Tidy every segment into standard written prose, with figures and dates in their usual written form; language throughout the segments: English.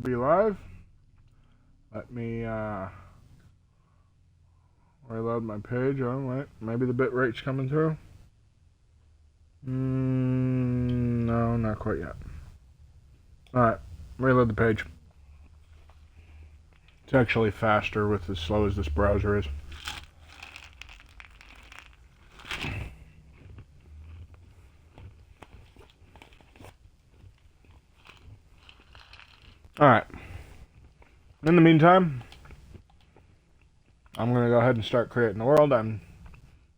Be live. Let me reload my page. Oh wait, maybe the bit rate's coming through. No, not quite yet. Alright, reload the page. It's actually faster with as slow as this browser is. Alright. In the meantime, I'm gonna go ahead and start creating the world. I'm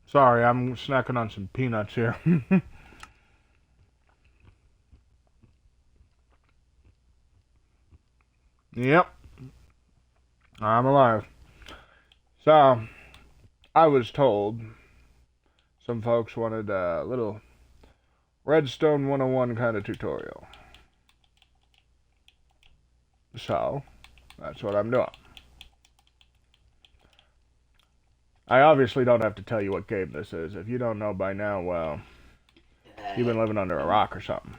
sorry, I'm snacking on some peanuts here. Yep, I'm alive. So, I was told some folks wanted a little Redstone 101 kind of tutorial. So, that's what I'm doing. I obviously don't have to tell you what game this is. If you don't know by now, well, you've been living under a rock or something.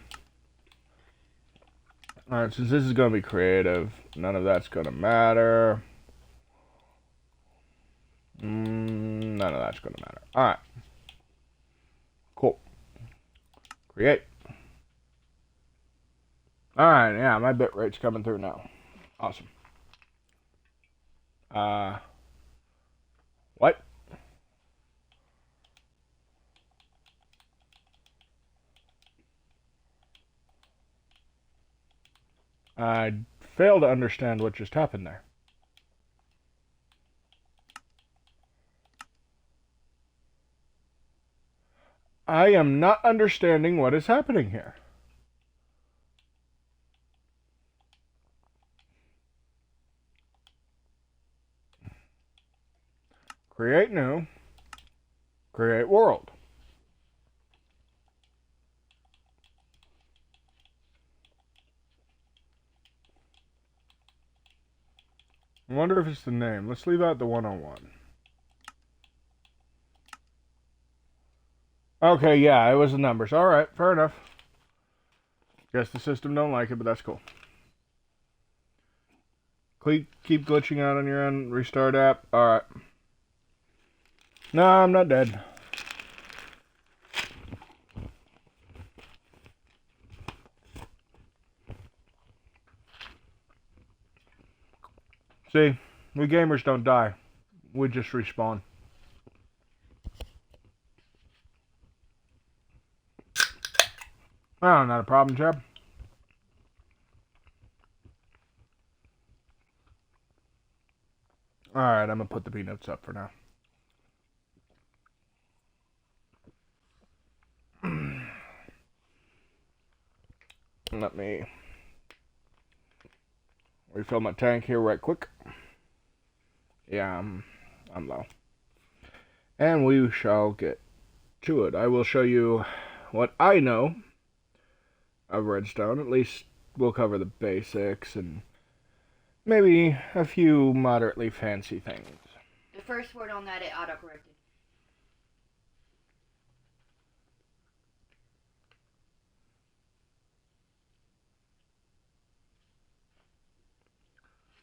Alright, since this is going to be creative, none of that's going to matter. None of that's going to matter. Alright. Cool. Create. Alright, yeah, my bit rate's coming through now. Awesome. What? I fail to understand what just happened there. I am not understanding what is happening here. Create new. Create world. I wonder if it's the name. Let's leave out the 101. Okay, yeah, it was the numbers. Alright, fair enough. Guess the system don't like it, but that's cool. Keep glitching out on your end. Restart app. Alright. No, I'm not dead. See, we gamers don't die. We just respawn. Oh, not a problem, Chad. Alright, I'm gonna put the peanuts up for now. Let me refill my tank here right quick. Yeah, I'm low. And we shall get to it. I will show you what I know of redstone. At least we'll cover the basics and maybe a few moderately fancy things. The first word on that, it autocorrected.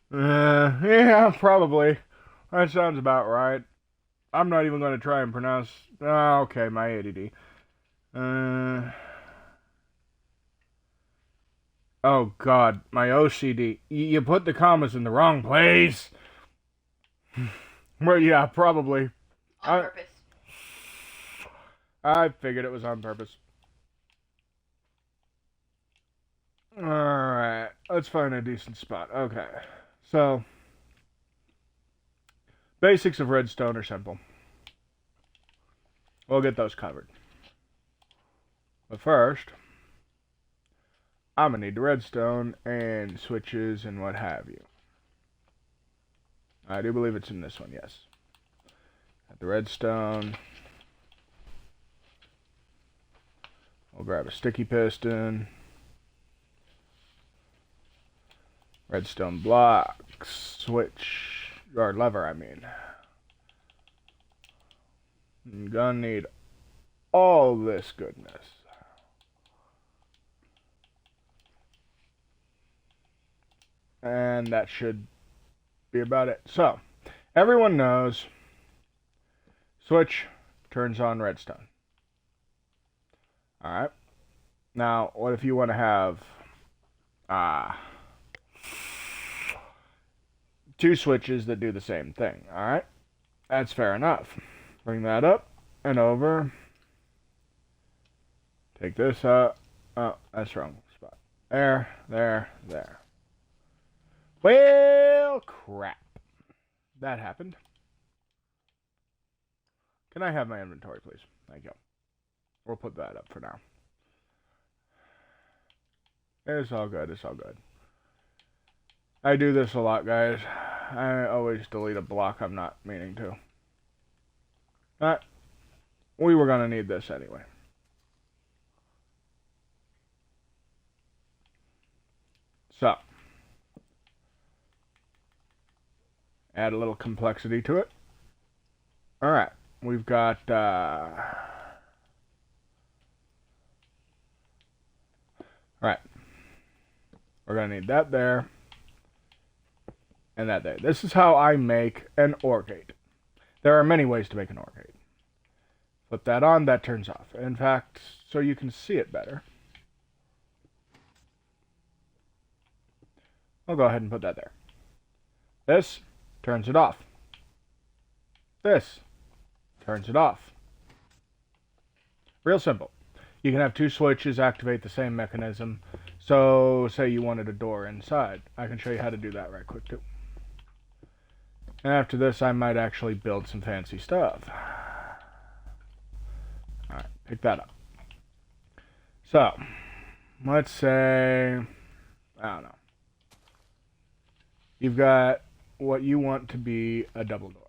Yeah, probably. That sounds about right. I'm not even going to try and pronounce... okay, my ADD. Oh, God, my OCD. You put the commas in the wrong place. Well, yeah, probably. On purpose. I figured it was on purpose. Alright, let's find a decent spot. Okay, so... basics of redstone are simple. We'll get those covered. But first, I'm going to need the redstone and switches and what have you. I do believe it's in this one, yes. Got the redstone. We'll grab a sticky piston. Redstone block. Switch. Or lever, I mean. I'm gonna need all this goodness. And that should be about it. So, everyone knows switch turns on redstone. Alright. Now, what if you want to have two switches that do the same thing? Alright. That's fair enough. Bring that up and over. Take this up. Oh, that's the wrong spot. There, there, there. Well, crap. That happened. Can I have my inventory, please? Thank you. We'll put that up for now. It's all good. It's all good. I do this a lot, guys. I always delete a block I'm not meaning to. But we were going to need this anyway. So, add a little complexity to it. Alright, we've got alright. We're going to need that there. And that there. This is how I make an OR gate. There are many ways to make an OR gate. Flip that on, that turns off. In fact, so you can see it better, I'll go ahead and put that there. This turns it off. This turns it off. Real simple. You can have two switches activate the same mechanism. So, say you wanted a door inside. I can show you how to do that right quick too. And after this, I might actually build some fancy stuff. Alright, pick that up. So, let's say, I don't know. You've got what you want to be a double door.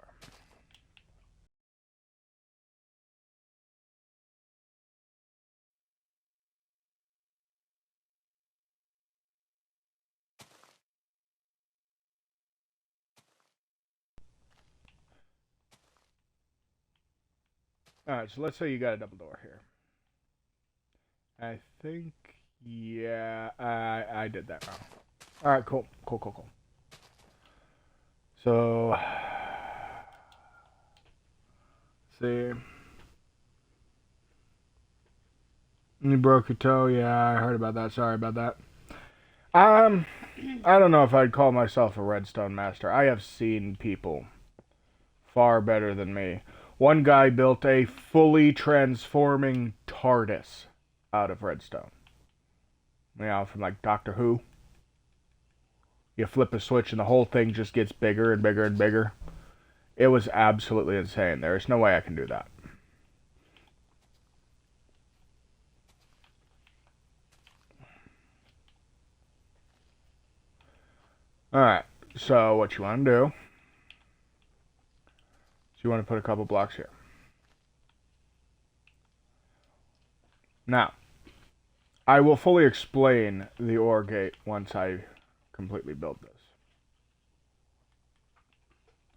Alright, so let's say you got a double door here. I think, yeah, I did that wrong. Alright, cool. So, see. You broke your toe? Yeah, I heard about that. Sorry about that. I don't know if I'd call myself a redstone master. I have seen people far better than me. One guy built a fully transforming TARDIS out of redstone. You know, from like Doctor Who. You flip a switch and the whole thing just gets bigger and bigger and bigger. It was absolutely insane. There is no way I can do that. Alright, so what you want to do is you want to put a couple blocks here. Now, I will fully explain the OR gate once I completely build this.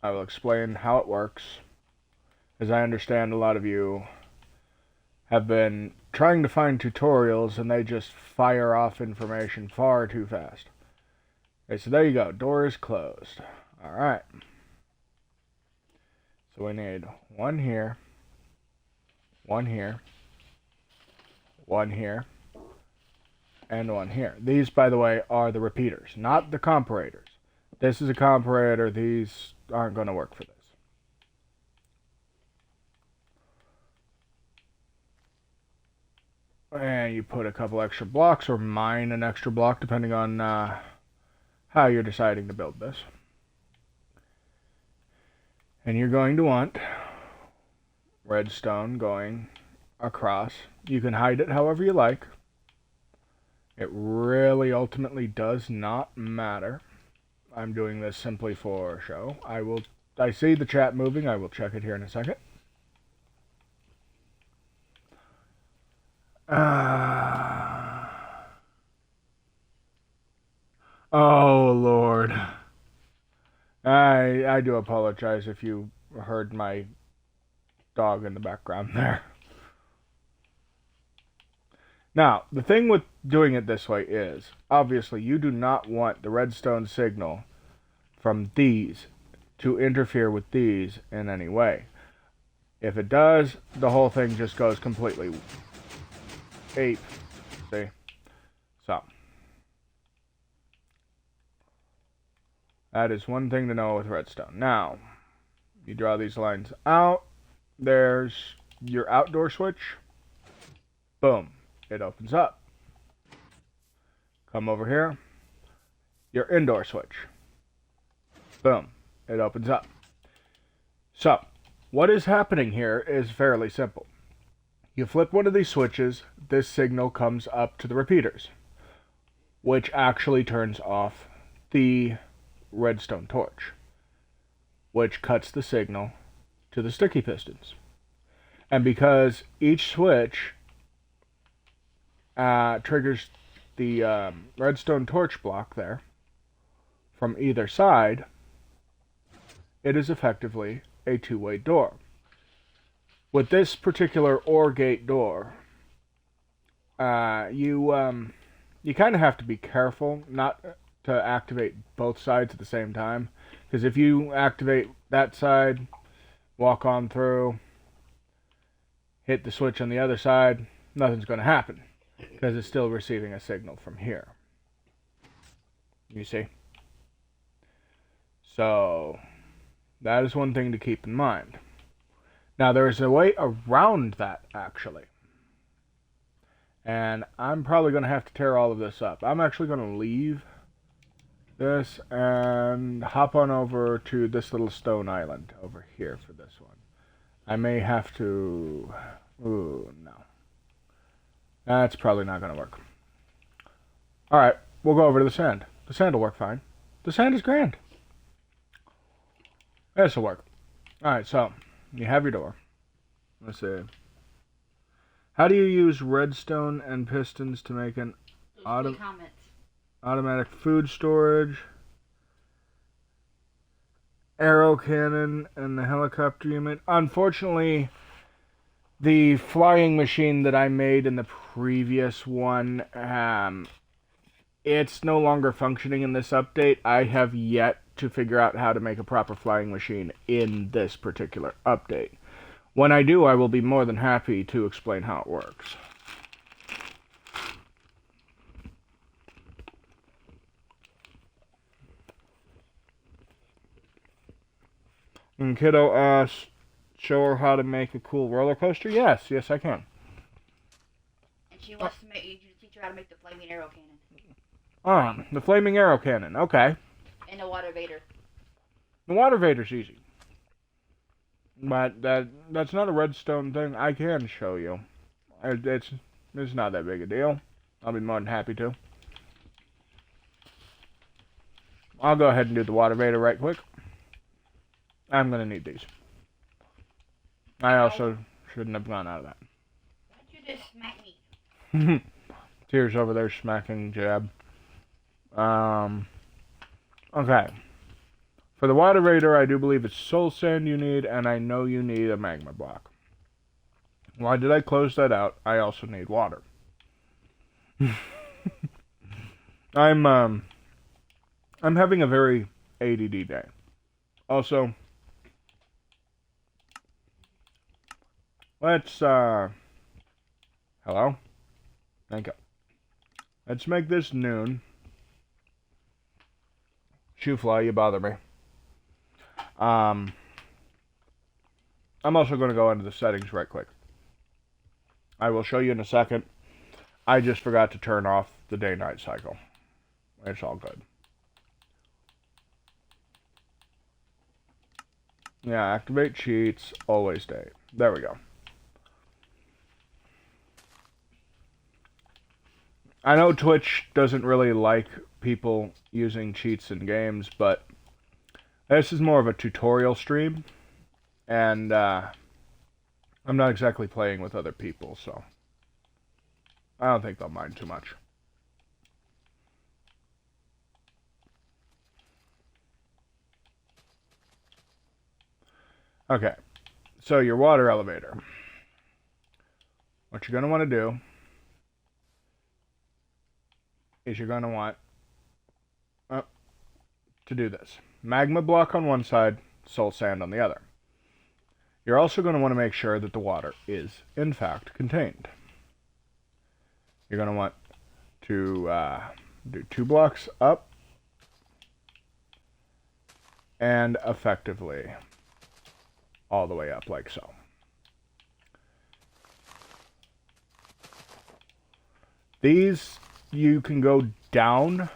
I will explain how it works, as I understand a lot of you have been trying to find tutorials and they just fire off information far too fast. Okay, so there you go. Door is closed. Alright. So we need one here, one here, one here, and one here. These, by the way, are the repeaters, not the comparators. This is a comparator. These aren't going to work for this. And you put a couple extra blocks, or mine an extra block, depending on how you're deciding to build this. And you're going to want redstone going across. You can hide it however you like. It really ultimately does not matter. I'm doing this simply for show. I see the chat moving. I will check it here in a second. Oh, Lord. I do apologize if you heard my dog in the background there. Now, the thing with doing it this way is, obviously you do not want the redstone signal from these to interfere with these in any way. If it does, the whole thing just goes completely ape. See? So, that is one thing to know with redstone. Now, you draw these lines out. There's your outdoor switch. Boom. It opens up. Come over here. Your indoor switch. Boom. It opens up. So, what is happening here is fairly simple. You flip one of these switches, this signal comes up to the repeaters, which actually turns off the redstone torch, which cuts the signal to the sticky pistons. And because each switch triggers the redstone torch block there from either side, it is effectively a two-way door. With this particular OR gate door, you kind of have to be careful not to activate both sides at the same time, because if you activate that side, walk on through, hit the switch on the other side, nothing's going to happen, because it's still receiving a signal from here. You see? So, that is one thing to keep in mind. Now, there is a way around that, actually. And I'm probably going to have to tear all of this up. I'm actually going to leave this and hop on over to this little stone island over here for this one. I may have to... Ooh, no. That's probably not going to work. Alright, we'll go over to the sand. The sand will work fine. The sand is grand. This will work. Alright, so... You have your door. Let's see. How do you use redstone and pistons to make an automatic food storage, arrow cannon, and the helicopter unit? Unfortunately, the flying machine that I made in the previous one, it's no longer functioning in this update. I have yet to figure out how to make a proper flying machine in this particular update. When I do, I will be more than happy to explain how it works. And Kiddo asked, show her how to make a cool roller coaster? Yes, I can. And she wants to make you to teach her how to make the flaming arrow cannon. The flaming arrow cannon, okay. And the water vader. The water vader's easy. But that's not a redstone thing. I can show you. It's not that big a deal. I'll be more than happy to. I'll go ahead and do the water vader right quick. I'm going to need these. I also shouldn't have gone out of that. Why'd you just smack me? Tears over there smacking Jab. Okay. For the water vader, I do believe it's soul sand you need, and I know you need a magma block. Why did I close that out? I also need water. I'm having a very ADD day. Also, let's hello? Thank you. Let's make this noon. Shoofly, you bother me. I'm also going to go into the settings right quick. I will show you in a second. I just forgot to turn off the day-night cycle. It's all good. Yeah, activate cheats, always day. There we go. I know Twitch doesn't really like people using cheats in games, but this is more of a tutorial stream, and I'm not exactly playing with other people, so I don't think they'll mind too much. Okay, so your water elevator. What you're going to want to do is you're going to want to do this. Magma block on one side, soul sand on the other. You're also going to want to make sure that the water is, in fact, contained. You're going to want to do 2 blocks up and effectively all the way up like so. These you can go down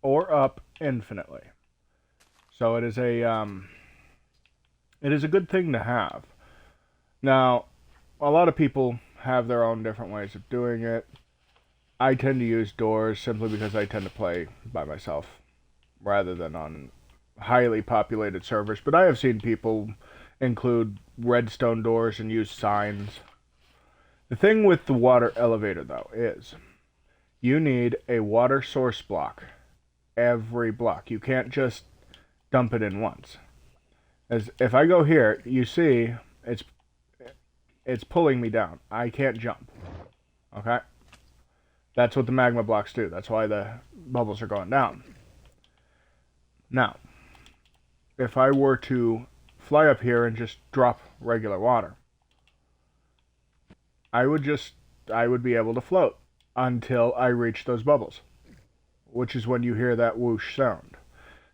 or up infinitely. So it is a good thing to have. Now, a lot of people have their own different ways of doing it. I tend to use doors simply because I tend to play by myself rather than on highly populated servers. But I have seen people include redstone doors and use signs. The thing with the water elevator, though, is you need a water source block every block. You can't just dump it in once. As if I go here, you see it's pulling me down. I can't jump. Okay? That's what the magma blocks do. That's why the bubbles are going down. Now, if I were to fly up here and just drop regular water, I would be able to float until I reach those bubbles, which is when you hear that whoosh sound.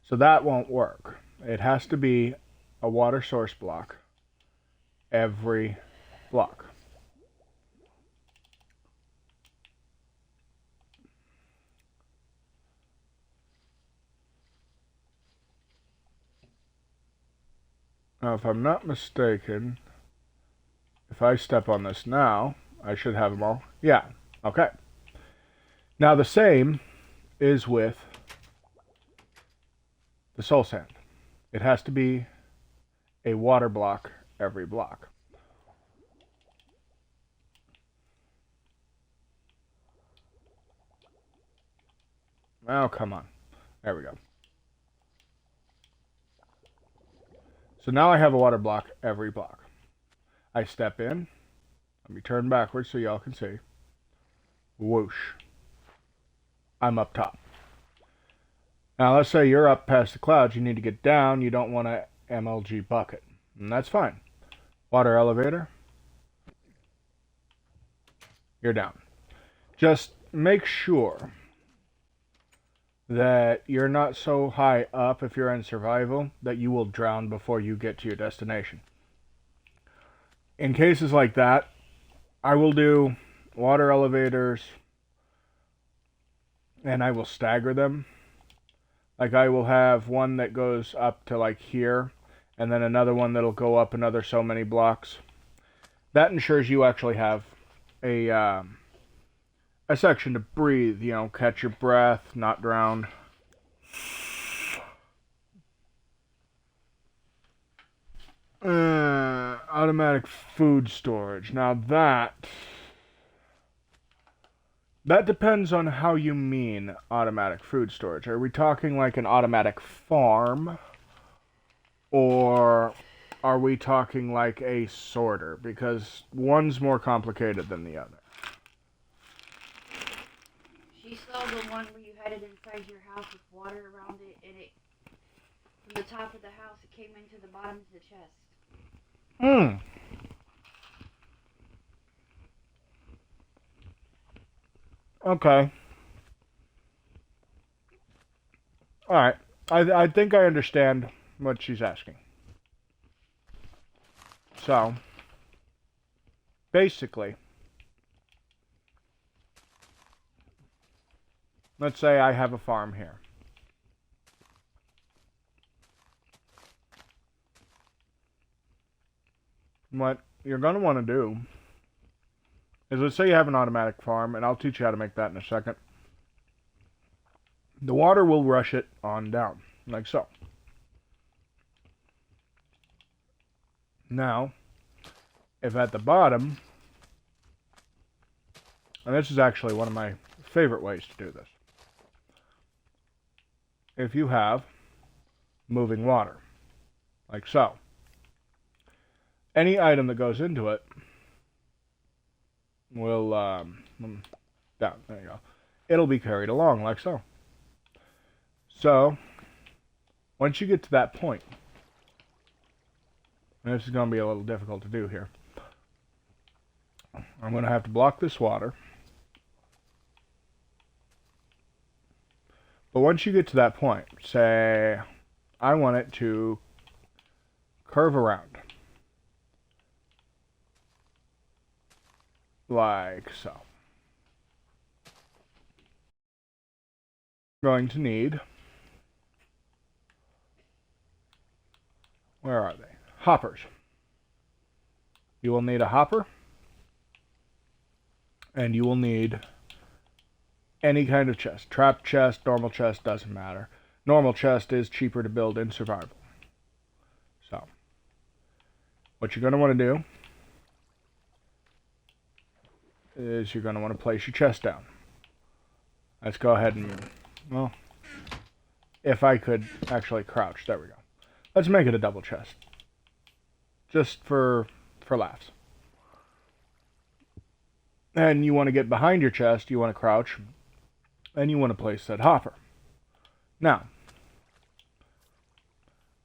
So that won't work. It has to be a water source block every block. Now, if I'm not mistaken, if I step on this now, I should have them all. Yeah, okay. Now, the same is with the soul sand. It has to be a water block every block. Oh, come on. There we go. So now I have a water block every block. I step in. Let me turn backwards so y'all can see. Whoosh. I'm up top. Now let's say you're up past the clouds. You need to get down. You don't want a MLG bucket. And that's fine. Water elevator. You're down. Just make sure that you're not so high up if you're in survival that you will drown before you get to your destination. In cases like that, I will do water elevators and I will stagger them. Like I will have one that goes up to like here and then another one that'll go up another so many blocks. That ensures you actually have a section to breathe, you know, catch your breath, not drown. Automatic food storage. Now that depends on how you mean automatic food storage. Are we talking like an automatic farm? Or are we talking like a sorter? Because one's more complicated than the other. She saw the one where you had it inside your house with water around it, and it from the top of the house it came into the bottom of the chest. Okay. Alright. I think I understand what she's asking. So, basically, let's say I have a farm here. What you're going to want to do is, let's say you have an automatic farm, and I'll teach you how to make that in a second. The water will rush it on down, like so. Now, if at the bottom, and this is actually one of my favorite ways to do this, if you have moving water, like so, any item that goes into it will, down, there you go, it'll be carried along like so. So, once you get to that point, and this is going to be a little difficult to do here, I'm going to have to block this water. But once you get to that point, say I want it to curve around. Like so. I'm going to need, where are they? Hoppers. You will need a hopper, and you will need any kind of chest. Trap chest, normal chest, doesn't matter. Normal chest is cheaper to build in survival. So, what you're going to want to do is you're going to want to place your chest down. Let's go ahead and, well, if I could actually crouch, there we go. Let's make it a double chest. Just for laughs. And you want to get behind your chest, you want to crouch, and you want to place that hopper. Now,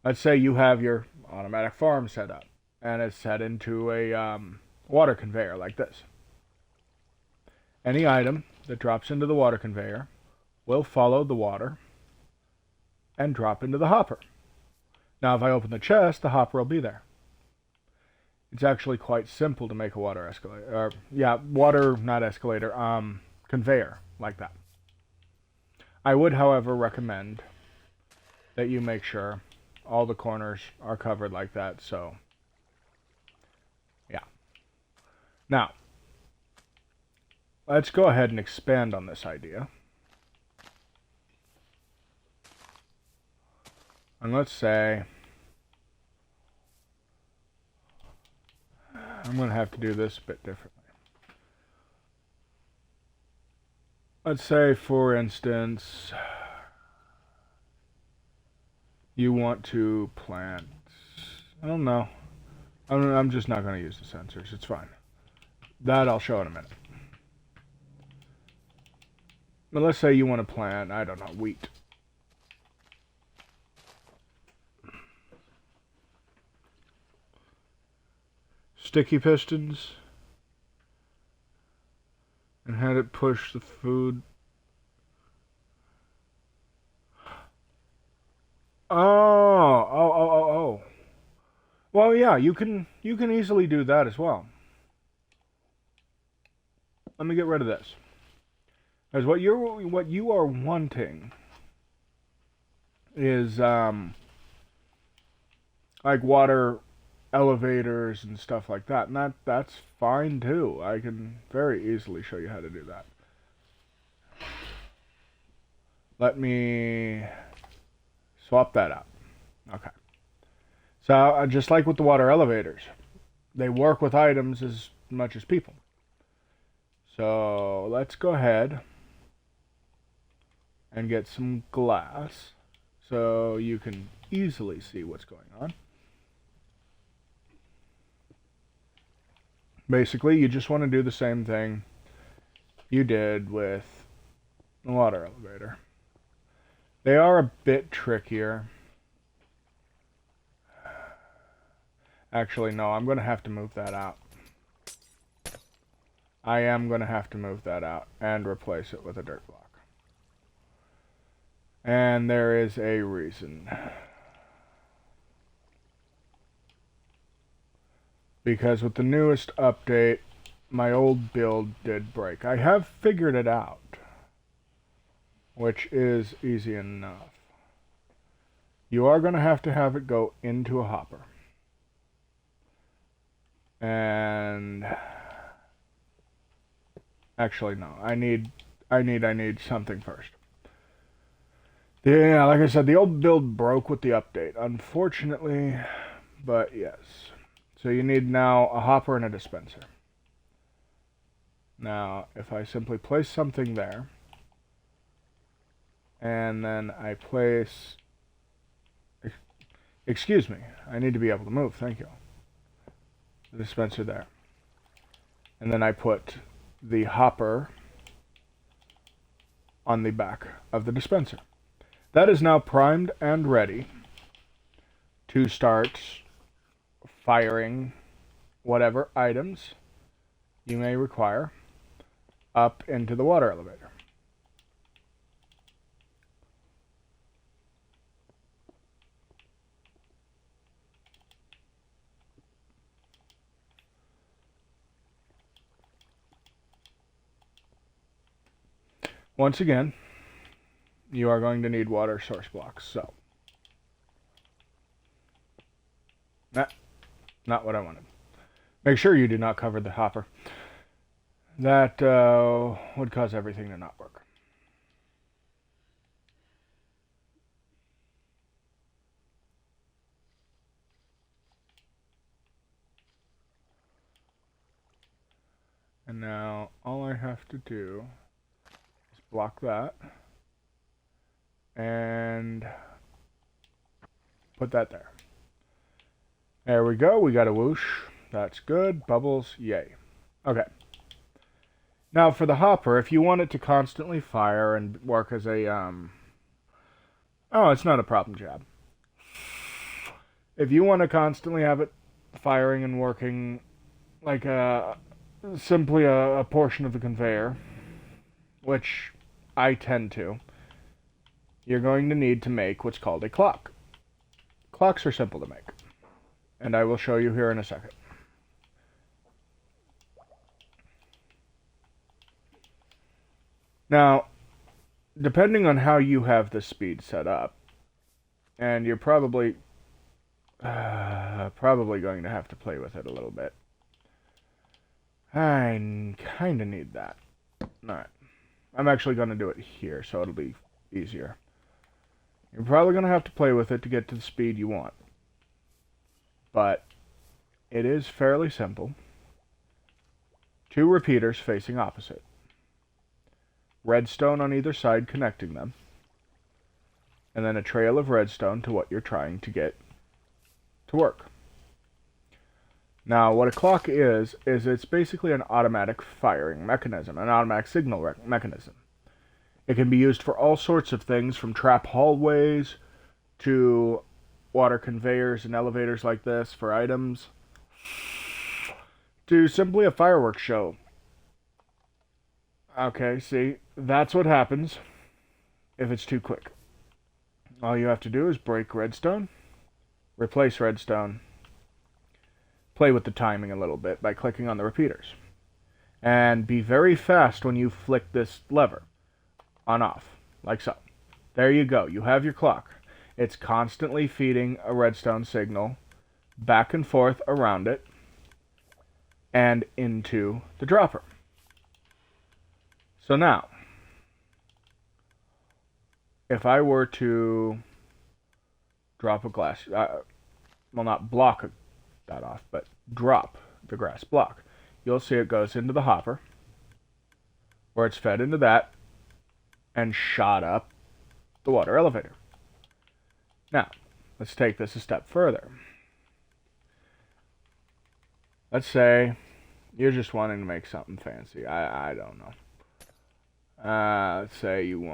let's say you have your automatic farm set up, and it's set into a water conveyor like this. Any item that drops into the water conveyor will follow the water and drop into the hopper. Now, if I open the chest, the hopper will be there. It's actually quite simple to make a water escalator, or conveyor like that. I would, however, recommend that you make sure all the corners are covered like that, so yeah. Now, let's go ahead and expand on this idea. And let's say I'm going to have to do this a bit differently. Let's say, for instance, you want to plant, I don't know. I'm just not going to use the sensors. It's fine. That I'll show in a minute. But let's say you want to plant, I don't know, wheat. Sticky pistons. And had it push the food. Oh. Well, yeah, you can easily do that as well. Let me get rid of this. Because what you are wanting is like water elevators and stuff like that, and that's fine too. I can very easily show you how to do that. Let me swap that out. Okay. So just like with the water elevators, they work with items as much as people. So let's go ahead and get some glass so you can easily see what's going on. Basically, you just want to do the same thing you did with the water elevator. They are a bit trickier. Actually, no, I'm going to have to move that out. I am going to have to move that out and replace it with a dirt block. And there is a reason. Because with the newest update, my old build did break. I have figured it out, which is easy enough. You are going to have it go into a hopper. And actually, no. I need something first. Yeah, like I said, the old build broke with the update, unfortunately, but yes. So you need now a hopper and a dispenser. Now, if I simply place something there, and then I place, excuse me, I need to be able to move, thank you. The dispenser there. And then I put the hopper on the back of the dispenser. That is now primed and ready to start firing whatever items you may require up into the water elevator. Once again, you are going to need water source blocks, so. Not what I wanted. Make sure you do not cover the hopper. That would cause everything to not work. And now all I have to do is block that and put that there. There we go. We got a whoosh. That's good. Bubbles. Yay. Okay. Now for the hopper, if you want it to constantly fire and work as a oh, it's not a problem, Jab. If you want to constantly have it firing and working like simply a portion of the conveyor, which I tend to, you're going to need to make what's called a clock. Clocks are simple to make, and I will show you here in a second. Now, depending on how you have the speed set up, and you're probably going to have to play with it a little bit. I kind of need that. Alright. I'm actually going to do it here, so it'll be easier. You're probably going to have to play with it to get to the speed you want. But it is fairly simple. 2 repeaters facing opposite. Redstone on either side connecting them. And then a trail of redstone to what you're trying to get to work. Now, what a clock is it's basically an automatic firing mechanism, an automatic signal mechanism. It can be used for all sorts of things, from trap hallways to water conveyors and elevators like this for items, to simply a fireworks show. Okay, see, that's what happens if it's too quick. All you have to do is break redstone, replace redstone, play with the timing a little bit by clicking on the repeaters, and be very fast when you flick this lever on off, like so. There you go, you have your clock. It's constantly feeding a redstone signal back and forth around it and into the dropper. So now, if I were to drop a glass, well, not block that off, but drop the grass block, you'll see it goes into the hopper, where it's fed into that and shot up the water elevator. Now, let's take this a step further. Let's say you're just wanting to make something fancy. I don't know. Let's say you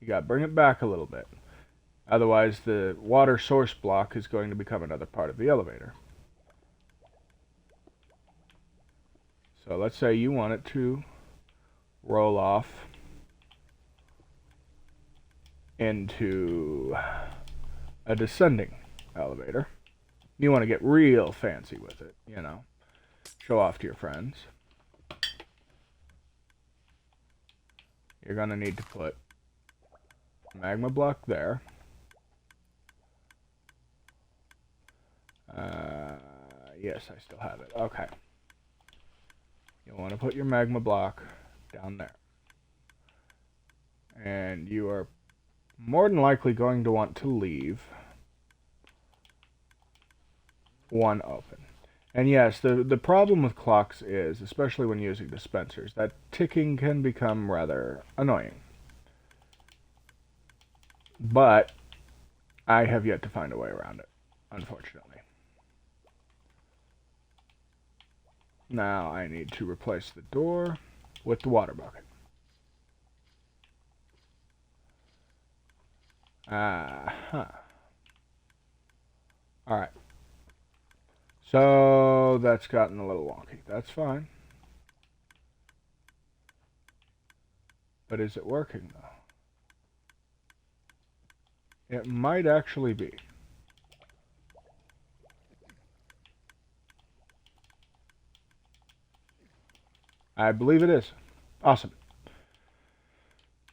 gotta bring it back a little bit. Otherwise, the water source block is going to become another part of the elevator. So let's say you want it to roll off into a descending elevator. You want to get real fancy with it, you know. Show off to your friends. You're going to need to put a magma block there. Yes, I still have it. Okay. You'll want to put your magma block down there. And you are more than likely going to want to leave one open. And yes, the problem with clocks is, especially when using dispensers, that ticking can become rather annoying. But I have yet to find a way around it, unfortunately. Now I need to replace the door with the water bucket. Alright. So that's gotten a little wonky. That's fine. But is it working though? It might actually be. I believe it is. Awesome.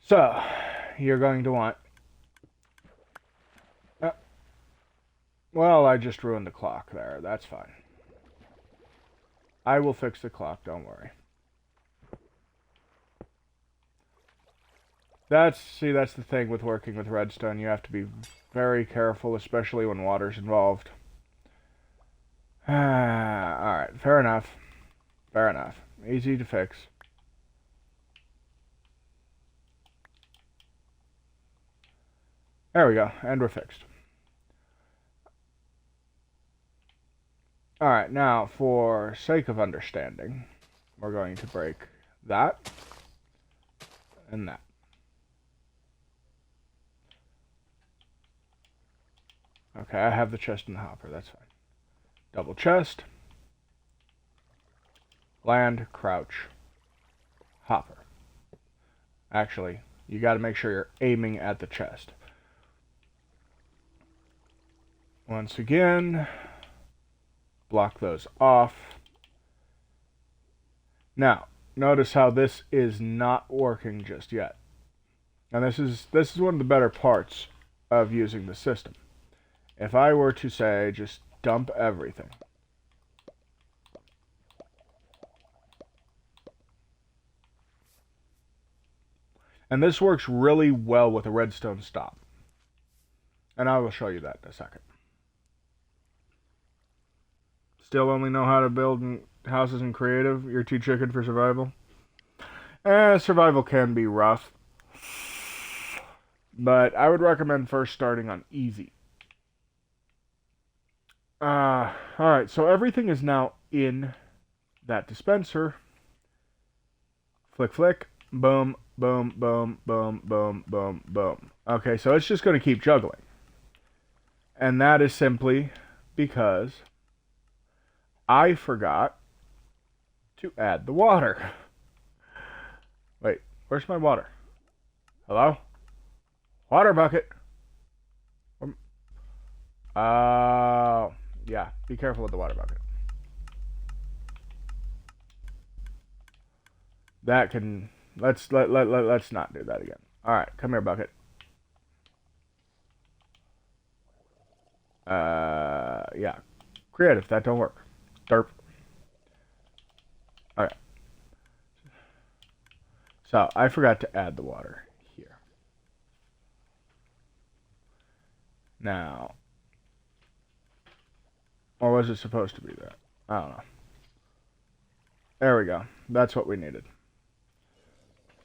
So, you're going to want... well, I just ruined the clock there. That's fine. I will fix the clock, don't worry. That's the thing with working with redstone. You have to be very careful, especially when water's involved. Alright, fair enough. Fair enough. Easy to fix. There we go, and we're fixed. Alright, now, for sake of understanding, we're going to break that and that. Okay, I have the chest and the hopper, that's fine. Double chest. Land, crouch, hopper. Actually, you gotta make sure you're aiming at the chest. Once again, block those off. Now, notice how this is not working just yet. And this is one of the better parts of using the system. If I were to say, just dump everything. And this works really well with a redstone stop. And I will show you that in a second. Still only know how to build houses in creative? You're too chicken for survival? Survival can be rough. But I would recommend first starting on easy. Alright, so everything is now in that dispenser. Flick, flick. Boom, boom, boom, boom, boom, boom, boom. Okay, so it's just going to keep juggling. And that is simply because I forgot to add the water. Wait, where's my water? Hello? Water bucket. Yeah, be careful with the water bucket. That can... Let's not do that again. Alright, come here, bucket. Yeah. Creative, that don't work. Derp. Alright. So, I forgot to add the water here. Now... or was it supposed to be that? I don't know. There we go. That's what we needed.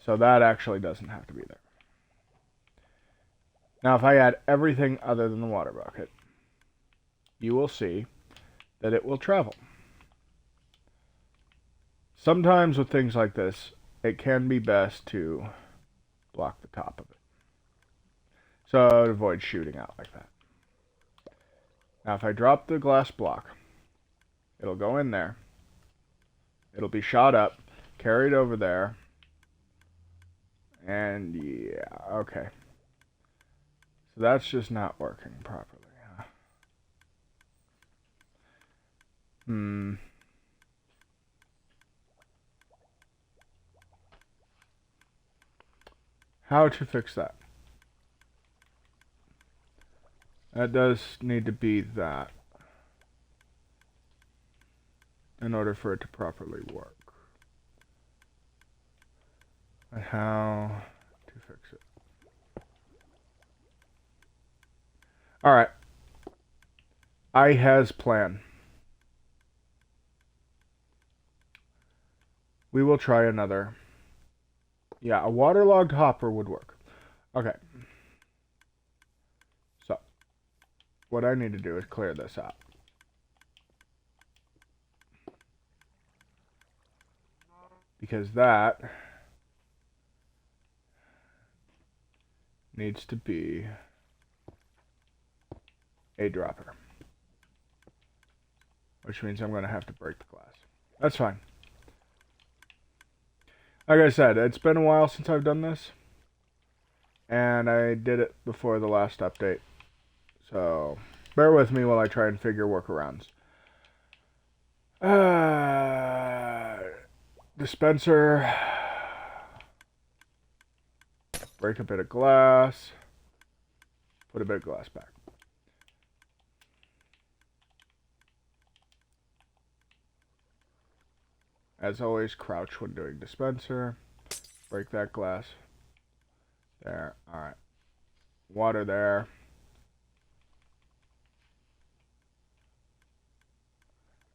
So that actually doesn't have to be there. Now if I add everything other than the water bucket, you will see that it will travel. Sometimes with things like this, it can be best to block the top of it. So to avoid shooting out like that. Now if I drop the glass block, it'll go in there. It'll be shot up, carried over there. And yeah, okay. So that's just not working properly, huh? How to fix that? That does need to be that in order for it to properly work. And how to fix it. Alright. I has plan. We will try another. Yeah, a waterlogged hopper would work. Okay. So, what I need to do is clear this out. Because that needs to be a dropper. Which means I'm going to have to break the glass. That's fine. Like I said, it's been a while since I've done this. And I did it before the last update. So, bear with me while I try and figure workarounds. Dispenser. Break a bit of glass. Put a bit of glass back. As always, crouch when doing dispenser. Break that glass. There. Alright. Water there.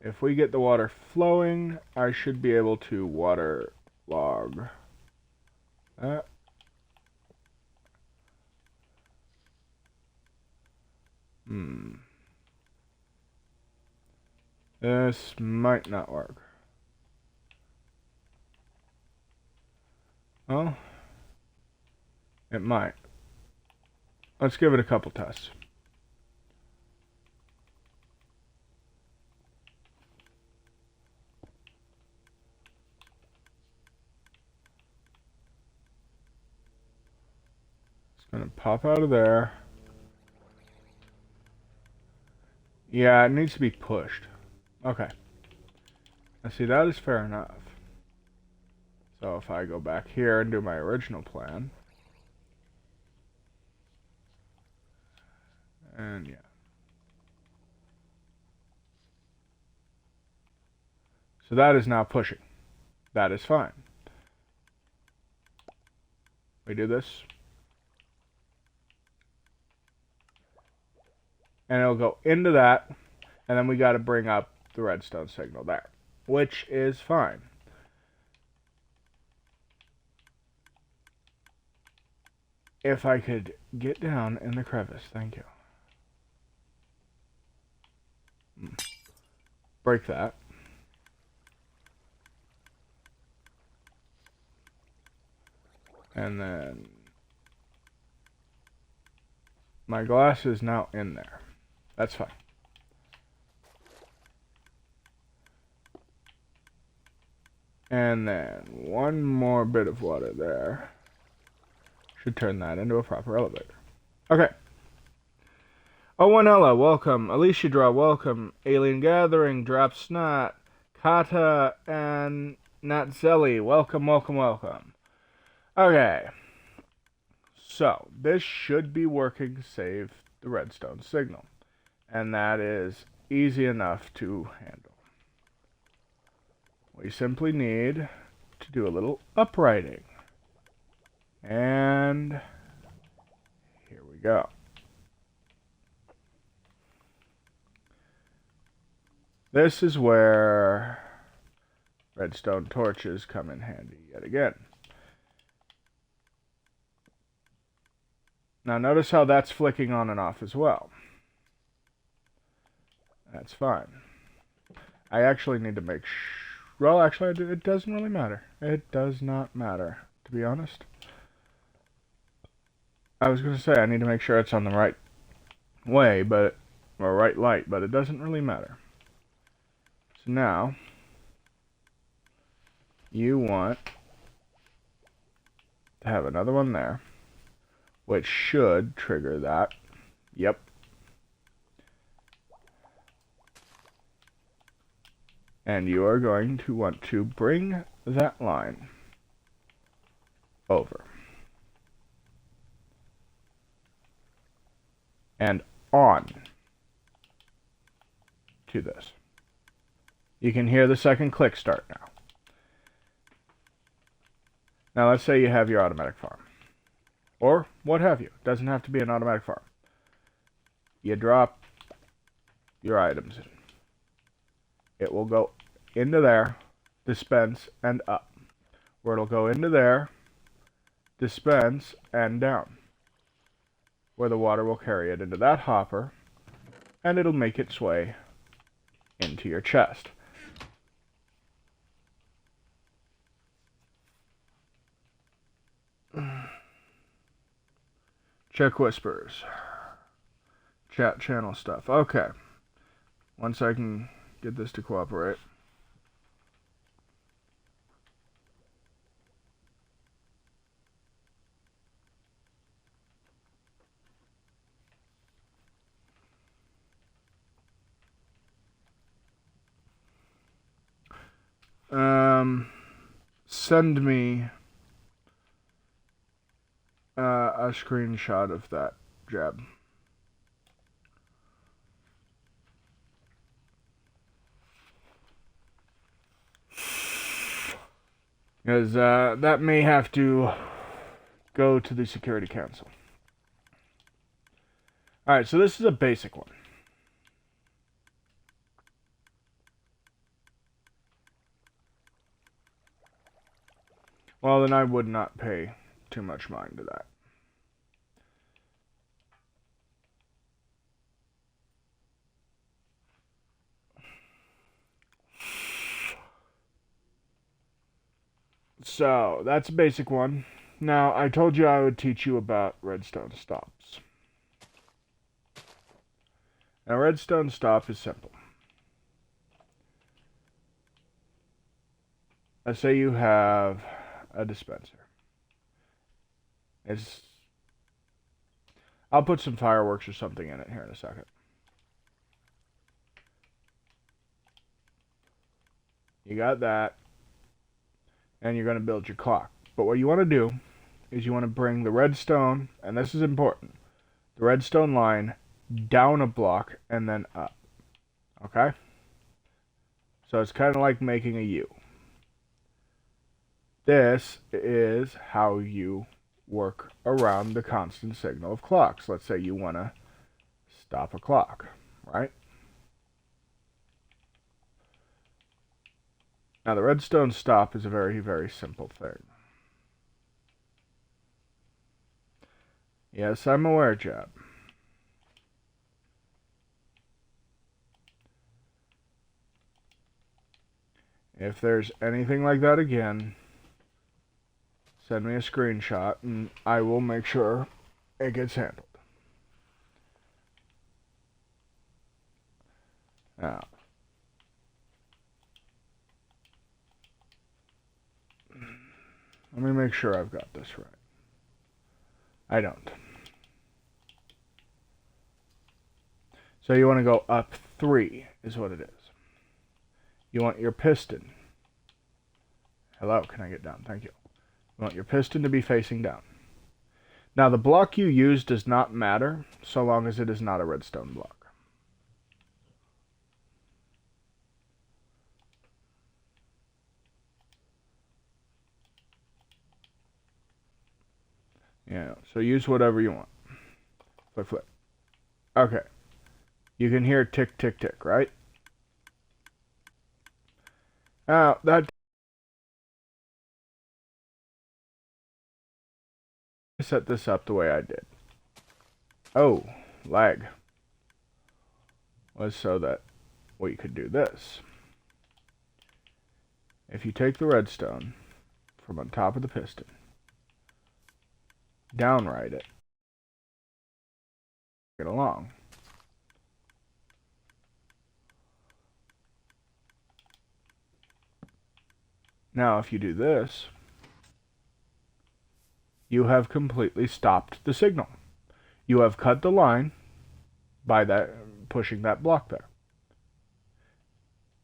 If we get the water flowing, I should be able to water log that. This might not work. Well, it might. Let's give it a couple tests. It's gonna pop out of there. Yeah, it needs to be pushed. Okay. Now see, that is fair enough. So if I go back here and do my original plan. And yeah. So that is now pushing. That is fine. We do this. And it'll go into that. And then we got to bring up the redstone signal there. Which is fine. If I could get down in the crevice. Thank you. Break that. And then my glass is now in there. That's fine. And then one more bit of water there. Should turn that into a proper elevator. Okay. Owenella, welcome. Alicia Draw, welcome. Alien Gathering, Drop Snot, Kata, and Natzelli, welcome, welcome, welcome. Okay. So, this should be working to save the redstone signal. And that is easy enough to handle. We simply need to do a little uprighting. And here we go. This is where redstone torches come in handy yet again. Now notice how that's flicking on and off as well. That's fine. I actually need to make well, actually, it doesn't really matter. It does not matter, to be honest. I was going to say I need to make sure it's on the right way, or right light, but it doesn't really matter. So now, you want to have another one there, which should trigger that. Yep. And you are going to want to bring that line over. And on to this. You can hear the second click start now. Now let's say you have your automatic farm. Or what have you. It doesn't have to be an automatic farm. You drop your items in. It will go into there, dispense, and up. Where it'll go into there, dispense, and down. Where the water will carry it into that hopper, and it'll make its way into your chest. Check whispers. chat channel stuff. Okay. Once I can get this to cooperate. Send me a screenshot of that, Jeb. Because that may have to go to the Security Council. Alright, so this is a basic one. Well, then I would not pay too much mind to that. So, that's a basic one. Now, I told you I would teach you about redstone stops. Now, redstone stop is simple. Let's say you have a dispenser. I'll put some fireworks or something in it here in a second. You got that. And you're going to build your clock. But what you want to do is you want to bring the redstone, and this is important, the redstone line down a block and then up. Okay? So it's kind of like making a U. This is how you work around the constant signal of clocks. Let's say you want to stop a clock, right? Now, the redstone stop is a very, very simple thing. Yes, I'm aware, Jeb. If there's anything like that again, send me a screenshot and I will make sure it gets handled. Now, let me make sure I've got this right. I don't. So you want to go up 3 is what it is. You want your piston. Hello, can I get down? Thank you. You want your piston to be facing down. Now the block you use does not matter so long as it is not a redstone block. Yeah, so use whatever you want. Flip, flip. Okay. You can hear tick, tick, tick, right? Now, that... I set this up the way I did. Oh, lag. Was so that we could do this. If you take the redstone from on top of the piston, downright it, get along. Now, if you do this, you have completely stopped the signal. You have cut the line by that pushing that block there.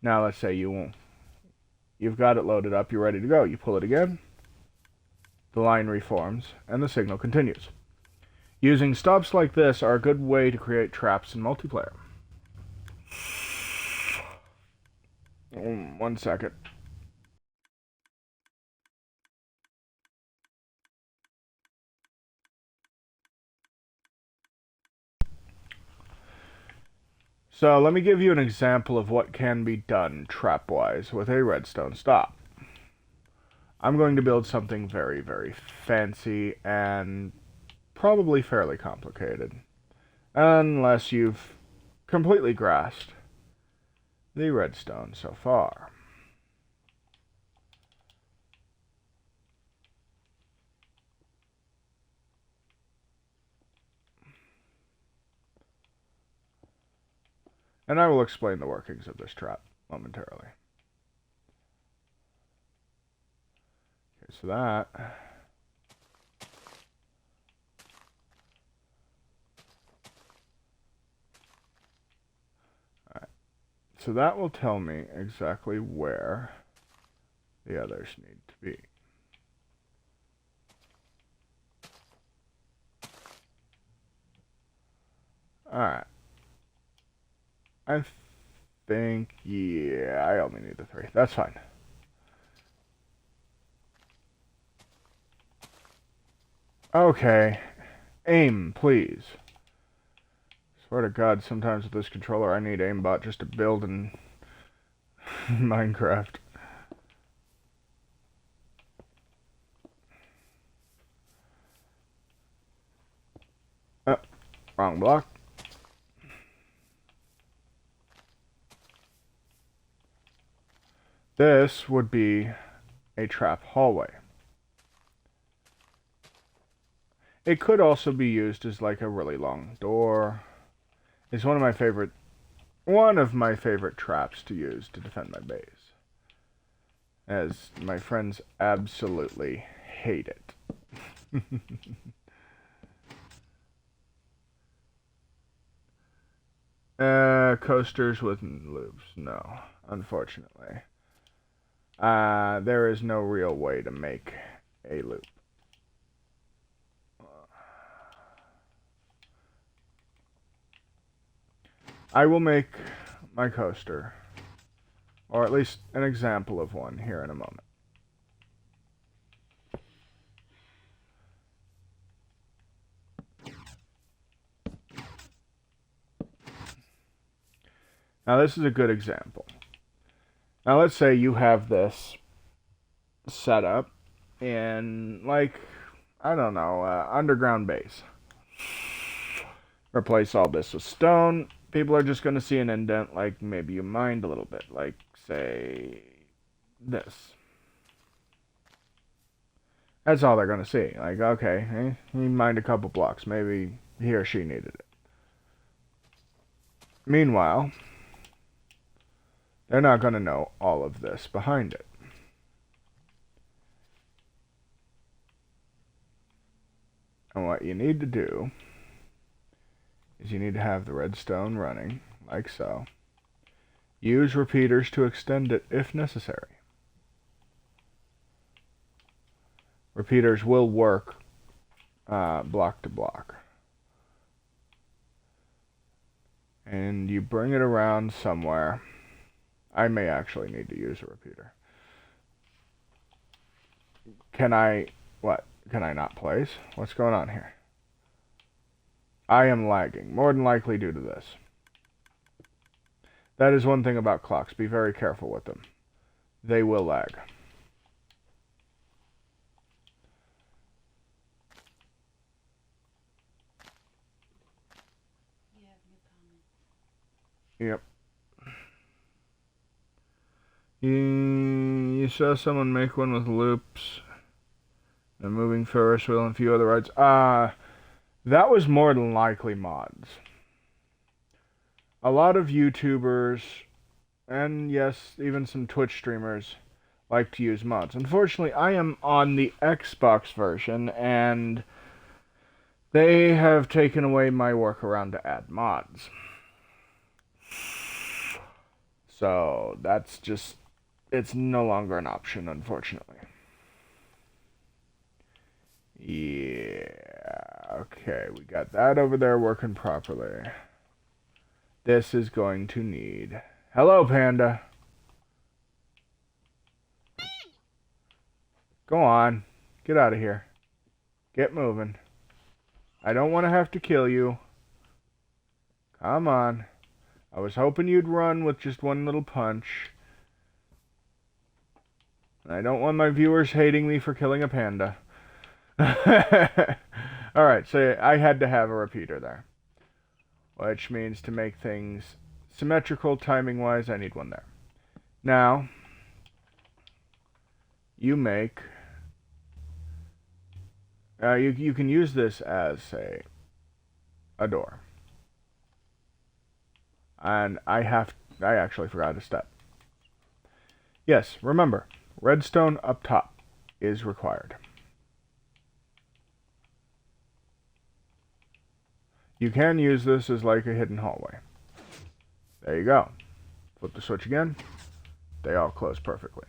Now, let's say you've got it loaded up, you're ready to go. You pull it again, the line reforms, and the signal continues. Using stops like this are a good way to create traps in multiplayer. 1 second. So let me give you an example of what can be done trap-wise with a redstone stop. I'm going to build something very, very fancy and probably fairly complicated, unless you've completely grasped the redstone so far. And I will explain the workings of this trap momentarily. Okay, so that... Alright. So that will tell me exactly where the others need to be. Alright. I think, yeah, I only need the 3. That's fine. Okay. Aim, please. Swear to God, sometimes with this controller I need aimbot just to build in Minecraft. Oh, wrong block. This would be a trap hallway. It could also be used as like a really long door. It's one of my favorite traps to use to defend my base. As my friends absolutely hate it. Coasters with loops. No, unfortunately. There is no real way to make a loop. I will make my coaster, or at least an example of one, here in a moment. Now this is a good example. Now let's say you have this set up in, like, I don't know, underground base. Replace all this with stone. People are just going to see an indent, like maybe you mined a little bit, like, say, this. That's all they're going to see. Like, okay, he mined a couple blocks. Maybe he or she needed it. Meanwhile, they're not going to know all of this behind it. And what you need to do is you need to have the redstone running, like so. Use repeaters to extend it if necessary. Repeaters will work block to block. And you bring it around somewhere. I may actually need to use a repeater. Can I... what? Can I not place? What's going on here? I am lagging, more than likely due to this. That is one thing about clocks. Be very careful with them. They will lag. Yep. You saw someone make one with loops, a moving Ferris wheel, and a few other rides. That was more than likely mods. A lot of YouTubers, and yes, even some Twitch streamers, like to use mods. Unfortunately, I am on the Xbox version, and they have taken away my workaround to add mods. So, that's just... it's no longer an option, unfortunately. Yeah, okay, we got that over there working properly. This is going to need... hello, Panda. Go on. Get out of here. Get moving. I don't want to have to kill you. Come on. I was hoping you'd run with just one little punch. I don't want my viewers hating me for killing a panda. Alright, so I had to have a repeater there. Which means to make things symmetrical timing-wise, I need one there. Now, you make... you can use this as, say, a door. And I actually forgot a step. Yes, remember, redstone up top is required. You can use this as like a hidden hallway. There you go. Flip the switch again. They all close perfectly.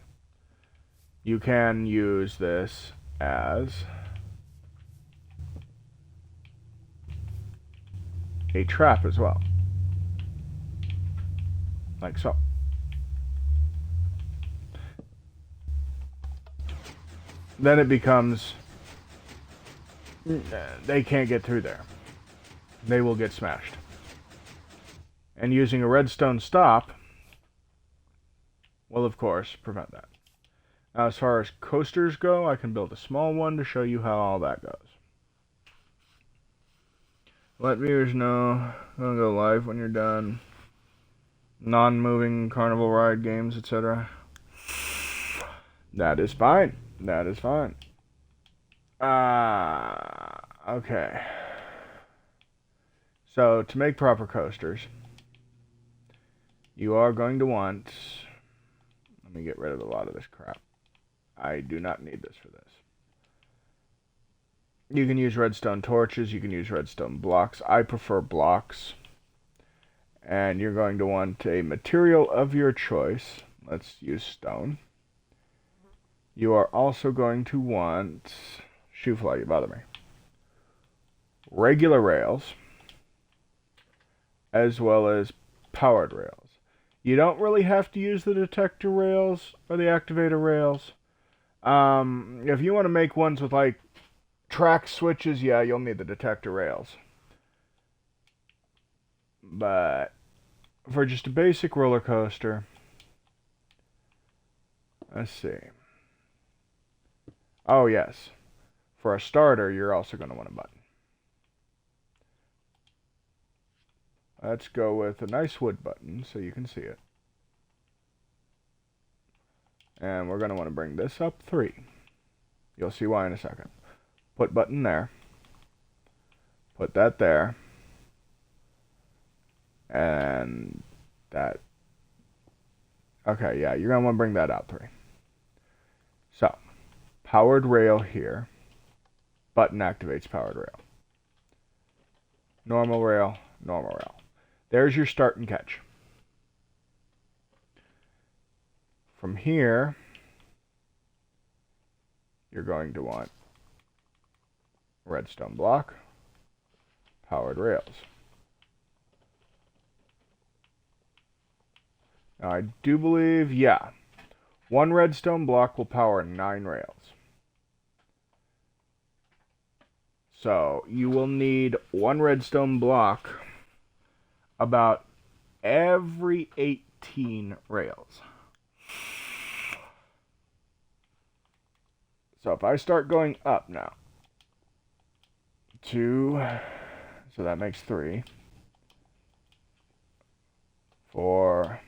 You can use this as a trap as well. Like so. Then it becomes, they can't get through there. They will get smashed. And using a redstone stop will, of course, prevent that. Now, as far as coasters go, I can build a small one to show you how all that goes. Let viewers know. I'll go live when you're done. Non-moving carnival ride games, etc. That is fine. That is fine. Okay. So, to make proper coasters, you are going to want... Let me get rid of a lot of this crap. I do not need this for this. You can use redstone torches. You can use redstone blocks. I prefer blocks. And you're going to want a material of your choice. Let's use stone. You are also going to want... Shoe fly, you bother me. Regular rails. As well as powered rails. You don't really have to use the detector rails or the activator rails. If you want to make ones with like track switches, yeah, you'll need the detector rails. But for just a basic roller coaster, let's see. Oh yes, for a starter, you're also going to want a button. Let's go with a nice wood button so you can see it. And we're going to want to bring this up 3. You'll see why in a second. Put button there. Put that there. And that. Okay, yeah, you're going to want to bring that out 3. So, powered rail here. Button activates powered rail. Normal rail, normal rail. There's your start and catch. From here, you're going to want redstone block, powered rails. Now I do believe, yeah, 1 redstone block will power 9 rails. So you will need 1 redstone block about every 18 rails. So if I start going up now, 2, so that makes 3, 4,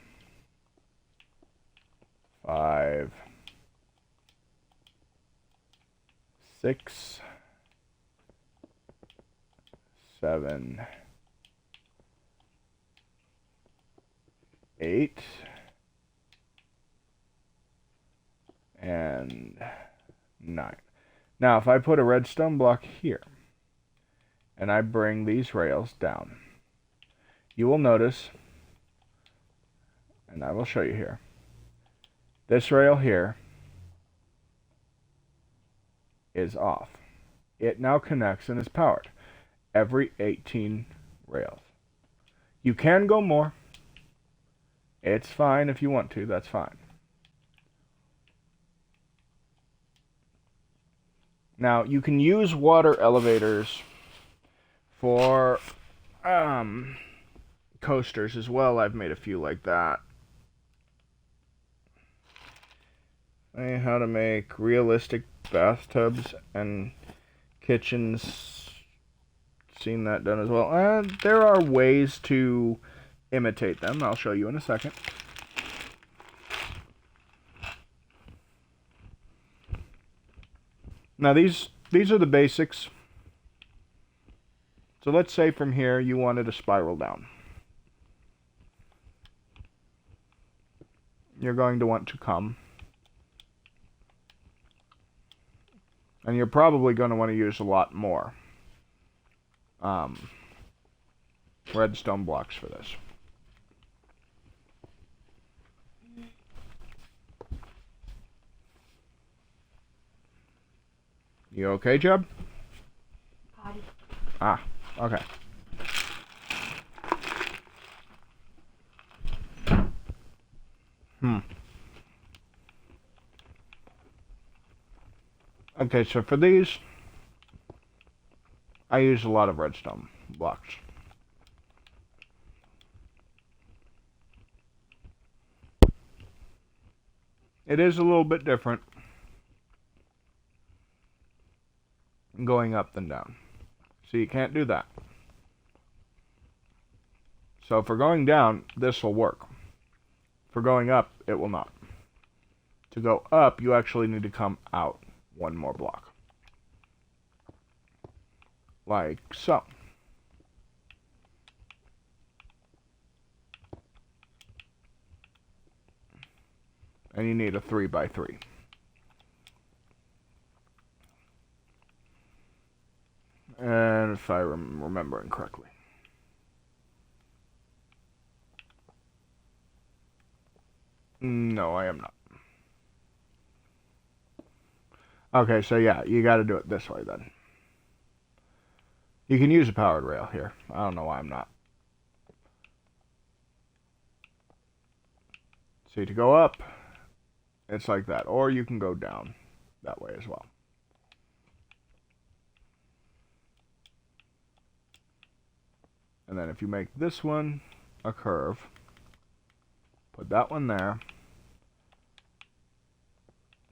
5, 6, 7, 8, and 9. Now, if I put a redstone block here, and I bring these rails down, you will notice, and I will show you here, this rail here is off. It now connects and is powered every 18 rails. You can go more. It's fine if you want to, that's fine. Now, you can use water elevators for coasters as well. I've made a few like that. How to make realistic bathtubs and kitchens. Seen that done as well. There are ways to imitate them. I'll show you in a second. Now these are the basics. So let's say from here you wanted to spiral down. you're going to want to come. And you're probably going to want to use a lot more redstone blocks for this. You okay, Jeb? Potty. Ah, okay. Okay, so for these, I use a lot of redstone blocks. It is a little bit different going up than down. So you can't do that. So for going down, this will work. For going up, it will not. To go up, you actually need to come out one more block. Like so. And you need a 3x3. And if I'm remembering correctly. No, I am not. Okay, so yeah, you gotta do it this way then. You can use a powered rail here. I don't know why I'm not. See, to go up, it's like that. Or you can go down that way as well. And then if you make this one a curve, put that one there,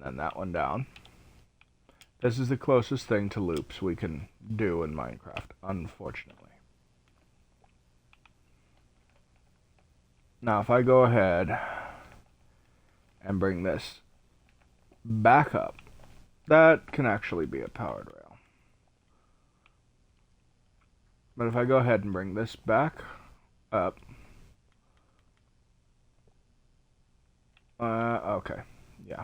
and that one down. This is the closest thing to loops we can do in Minecraft, unfortunately. Now, if I go ahead and bring this back up, that can actually be a powered rail. But if I go ahead and bring this back up, okay, yeah.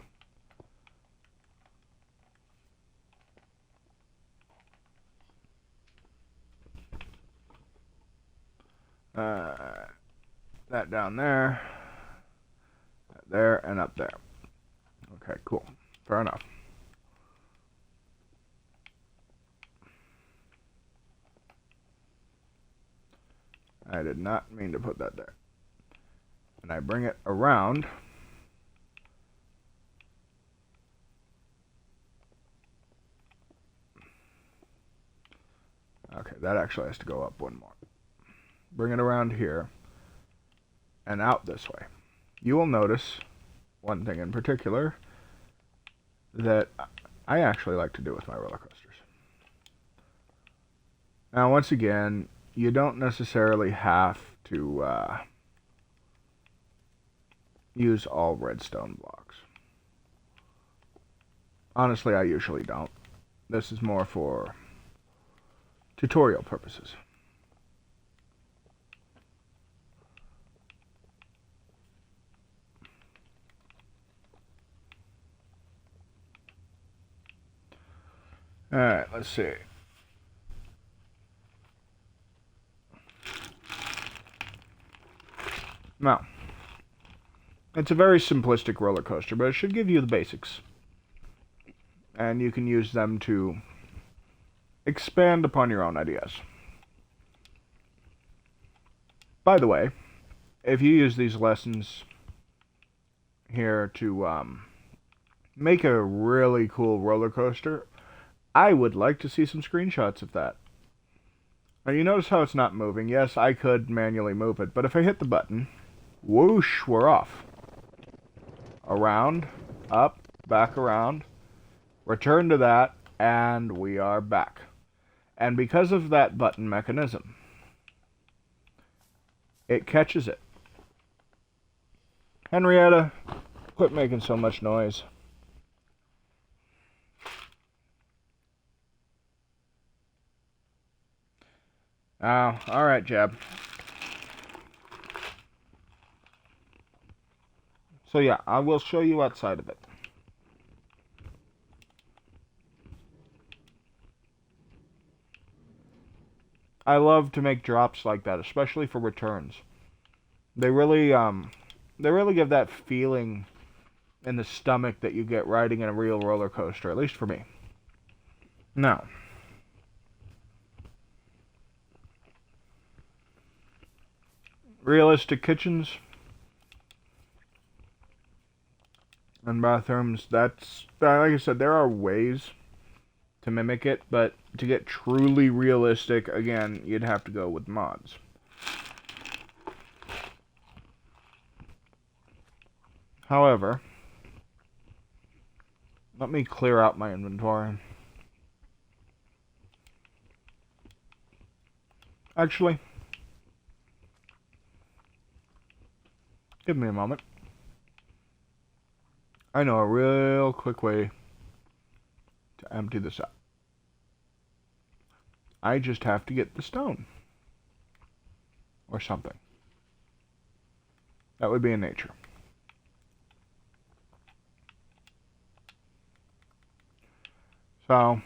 That down there, there, and up there. Okay, cool. Fair enough. I did not mean to put that there. And I bring it around. Okay, that actually has to go up one more. Bring it around here and out this way. You will notice one thing in particular that I actually like to do with my roller coasters. Now, once again, you don't necessarily have to use all redstone blocks. Honestly, I usually don't. This is more for tutorial purposes. Alright, let's see. Now, it's a very simplistic roller coaster, but it should give you the basics. And you can use them to expand upon your own ideas. By the way, if you use these lessons here to make a really cool roller coaster, I would like to see some screenshots of that. Now you notice how it's not moving. Yes, I could manually move it, but if I hit the button, whoosh, we're off. Around, up, back around, return to that, and we are back. And because of that button mechanism, it catches it. Henrietta, quit making so much noise. Oh, alright, Jeb. So yeah, I will show you outside of it. I love to make drops like that, especially for returns. They really give that feeling in the stomach that you get riding in a real roller coaster, at least for me. Now, realistic kitchens and bathrooms, that's, like I said, there are ways to mimic it, but to get truly realistic, again, you'd have to go with mods. However, let me clear out my inventory. Actually, give me a moment. I know a real quick way to empty this out. I just have to get the stone. Or something. That would be in nature. So,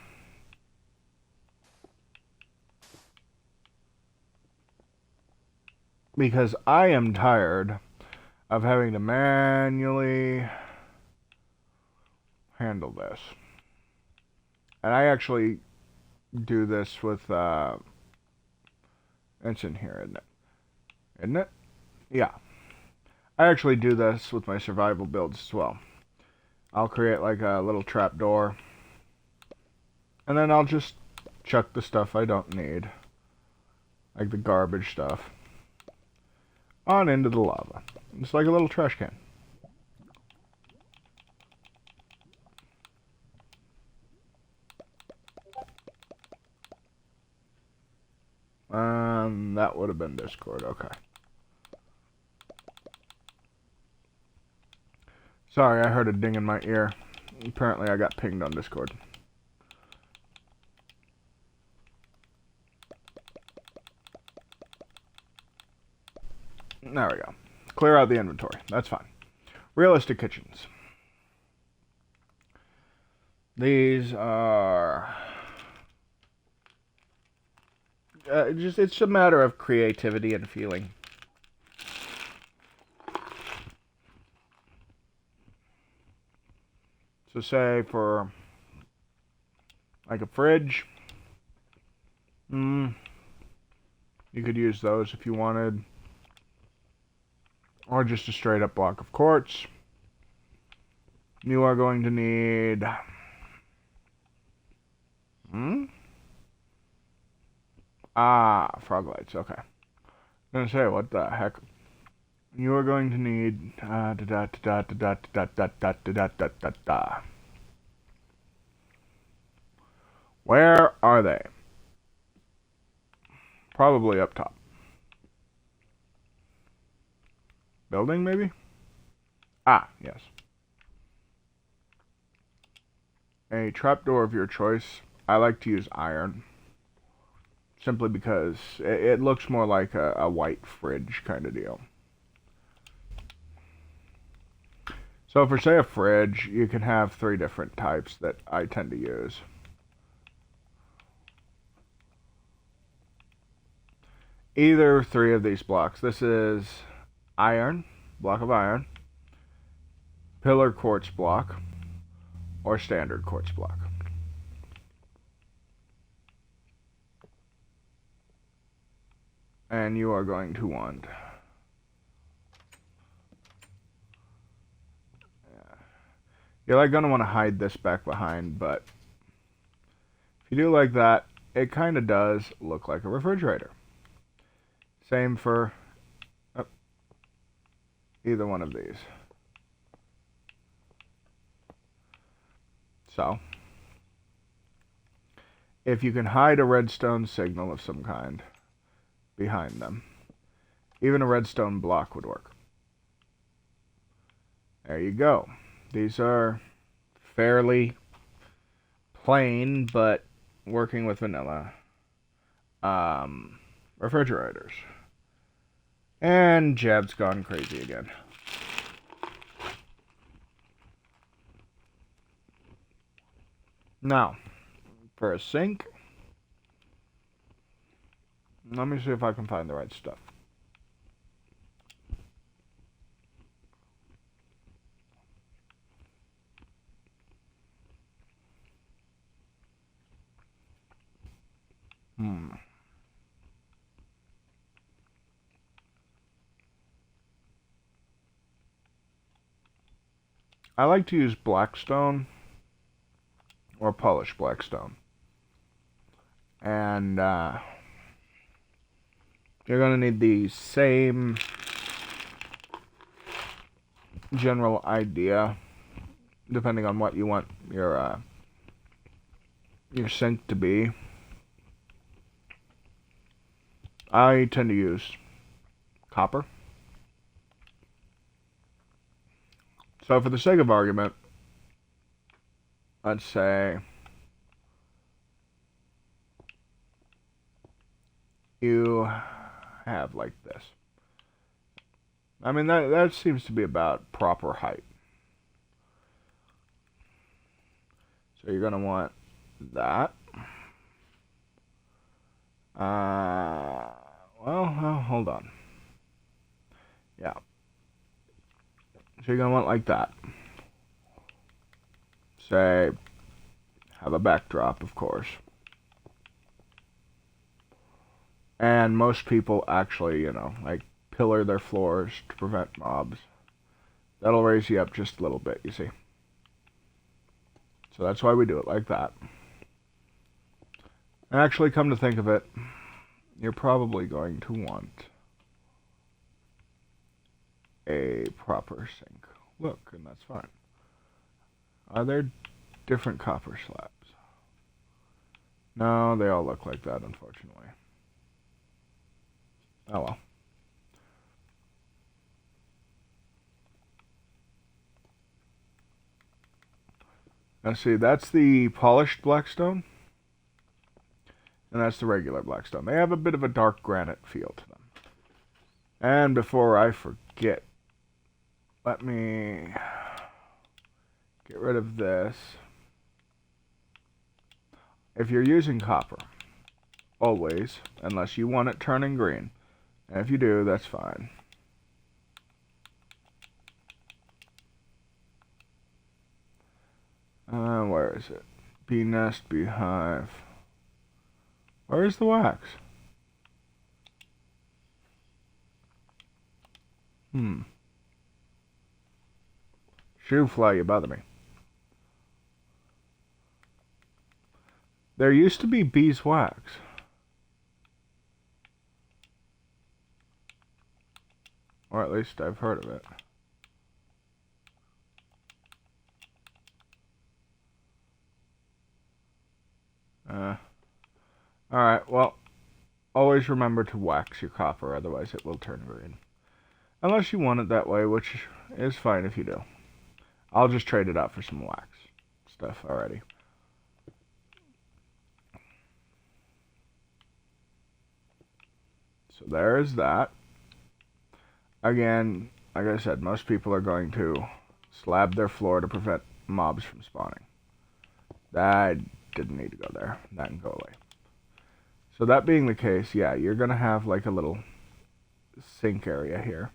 because I am tired of having to manually handle this. And I actually do this with, it's in here, isn't it? Isn't it? Yeah. I actually do this with my survival builds as well. I'll create like a little trap door. And then I'll just chuck the stuff I don't need. Like the garbage stuff. On into the lava. It's like a little trash can. That would have been Discord, okay. Sorry, I heard a ding in my ear. Apparently I got pinged on Discord. There we go. Clear out the inventory. That's fine. Realistic kitchens. These are... it's a matter of creativity and feeling. So say for like a fridge, you could use those if you wanted. Or just a straight up block of quartz. You are going to need... frog lights, okay. I'm gonna say, what the heck? You are going to need... Where are they? Probably up top. Building, maybe? Yes. A trapdoor of your choice. I like to use iron. Simply because it looks more like a white fridge kind of deal. So for, say, a fridge, you can have 3 different types that I tend to use. Either 3 of these blocks. This is iron, block of iron, pillar quartz block, or standard quartz block. And you are going to want... You're like going to want to hide this back behind, but if you do like that, it kind of does look like a refrigerator. Same for either one of these. So, if you can hide a redstone signal of some kind behind them, even a redstone block would work. There you go. These are fairly plain, but working with vanilla refrigerators. And Jab's gone crazy again. Now, for a sink, let me see if I can find the right stuff. I like to use Blackstone or polished Blackstone. And you're going to need the same general idea depending on what you want your sink to be. I tend to use copper. So for the sake of argument, let's say you have like this. I mean, that seems to be about proper height. So you're going to want that. Well, hold on. Yeah. So you're going to want like that. Say, have a backdrop, of course. And most people actually, like pillar their floors to prevent mobs. That'll raise you up just a little bit, you see. So that's why we do it like that. And actually, come to think of it, you're probably going to want a proper sink look, and that's fine. Are there different copper slabs? No, they all look like that, unfortunately. Oh well. Now see, that's the polished Blackstone, and that's the regular Blackstone. They have a bit of a dark granite feel to them. And before I forget, let me get rid of this. If you're using copper, always, unless you want it turning green, and if you do, that's fine. Where is it? Bee nest, beehive. Where is the wax? Shoo fly, you bother me. There used to be beeswax. Or at least I've heard of it. Alright, well, always remember to wax your copper, otherwise it will turn green. Unless you want it that way, which is fine if you do. I'll just trade it out for some wax stuff already. So there is that. Again, like I said, most people are going to slab their floor to prevent mobs from spawning. That didn't need to go there. That can go away. So that being the case, yeah, you're going to have like a little sink area here.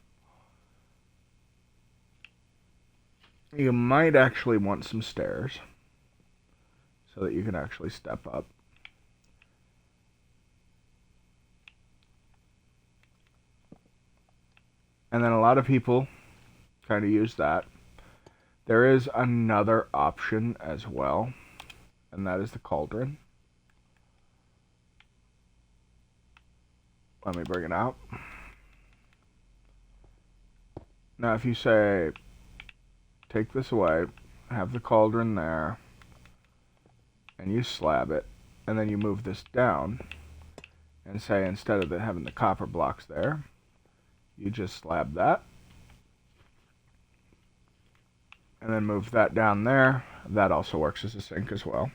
You might actually want some stairs so that you can actually step up. And then a lot of people kind of use that. There is another option as well, and that is the cauldron. Let me bring it out. Now if you say, take this away, have the cauldron there, and you slab it, and then you move this down, and say instead of having the copper blocks there, you just slab that, and then move that down there. That also works as a sink as well.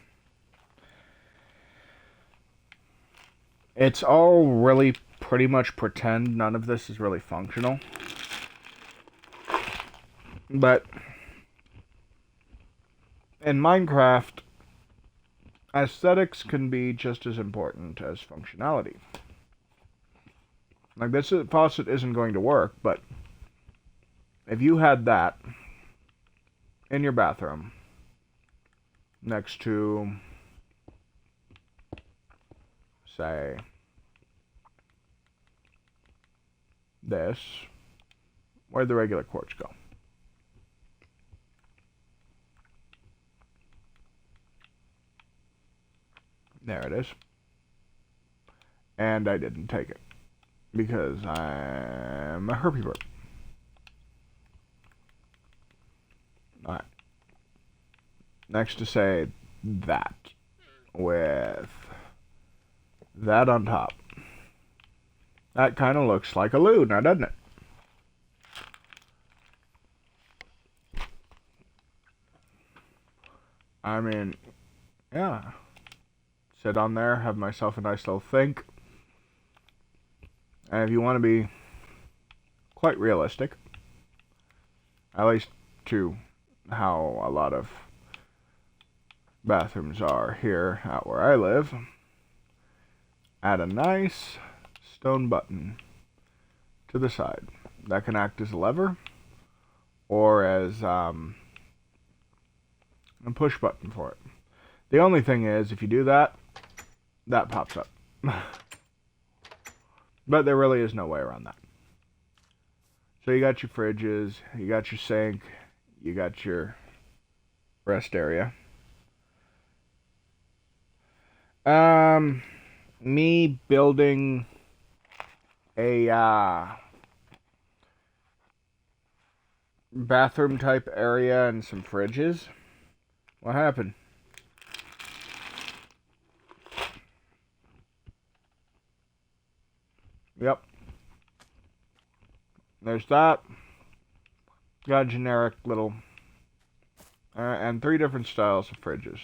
It's all really pretty much pretend. None of this is really functional. But in Minecraft, aesthetics can be just as important as functionality. Like, this faucet isn't going to work, but if you had that in your bathroom next to, say, this, where'd the regular quartz go? There it is. And I didn't take it because I'm a herpy-bird. Alright. Next to say that with that on top. That kind of looks like a loo now, doesn't it? I mean, yeah. Sit on there, have myself a nice little think. And if you want to be quite realistic, at least to how a lot of bathrooms are here out where I live, add a nice stone button to the side. That can act as a lever or as a push button for it. The only thing is, if you do that, that pops up. But there really is no way around that. So you got your fridges, you got your sink, you got your rest area. Me building a bathroom type area and some fridges. What happened? Yep. There's that. Got a generic little... and 3 different styles of fridges.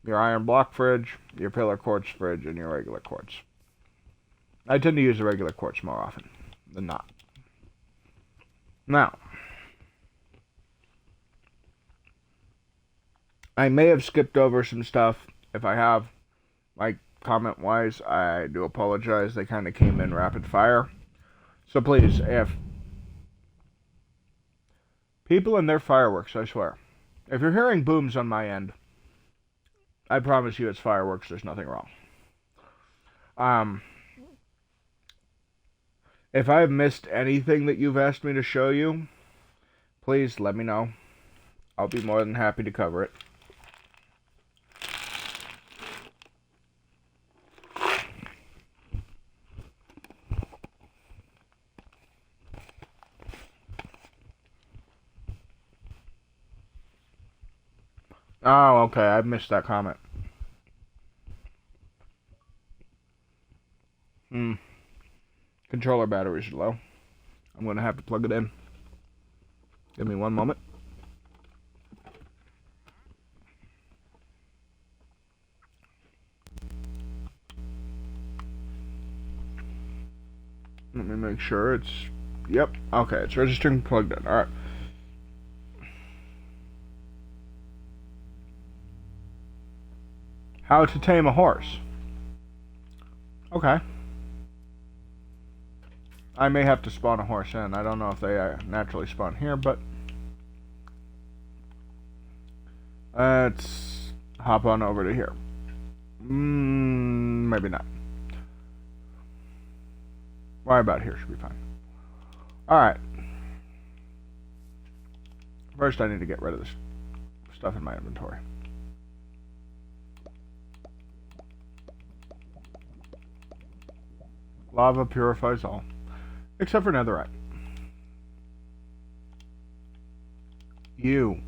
Your iron block fridge, your pillar quartz fridge, and your regular quartz. I tend to use the regular quartz more often than not. Now, I may have skipped over some stuff. If I have, like, comment-wise, I do apologize. They kind of came in rapid fire. So please, if people and their fireworks, I swear. If you're hearing booms on my end, I promise you it's fireworks. There's nothing wrong. If I've missed anything that you've asked me to show you, please let me know. I'll be more than happy to cover it. Oh, okay. I missed that comment. Controller batteries are low. I'm going to have to plug it in. Give me one moment. Let me make sure it's... Yep. Okay, it's registering plugged in. Alright. How to tame a horse. Okay. I may have to spawn a horse in. I don't know if they naturally spawn here, but... let's hop on over to here. Maybe not. Right about here should be fine. Alright. First I need to get rid of this stuff in my inventory. Lava purifies all. Except for netherite. You.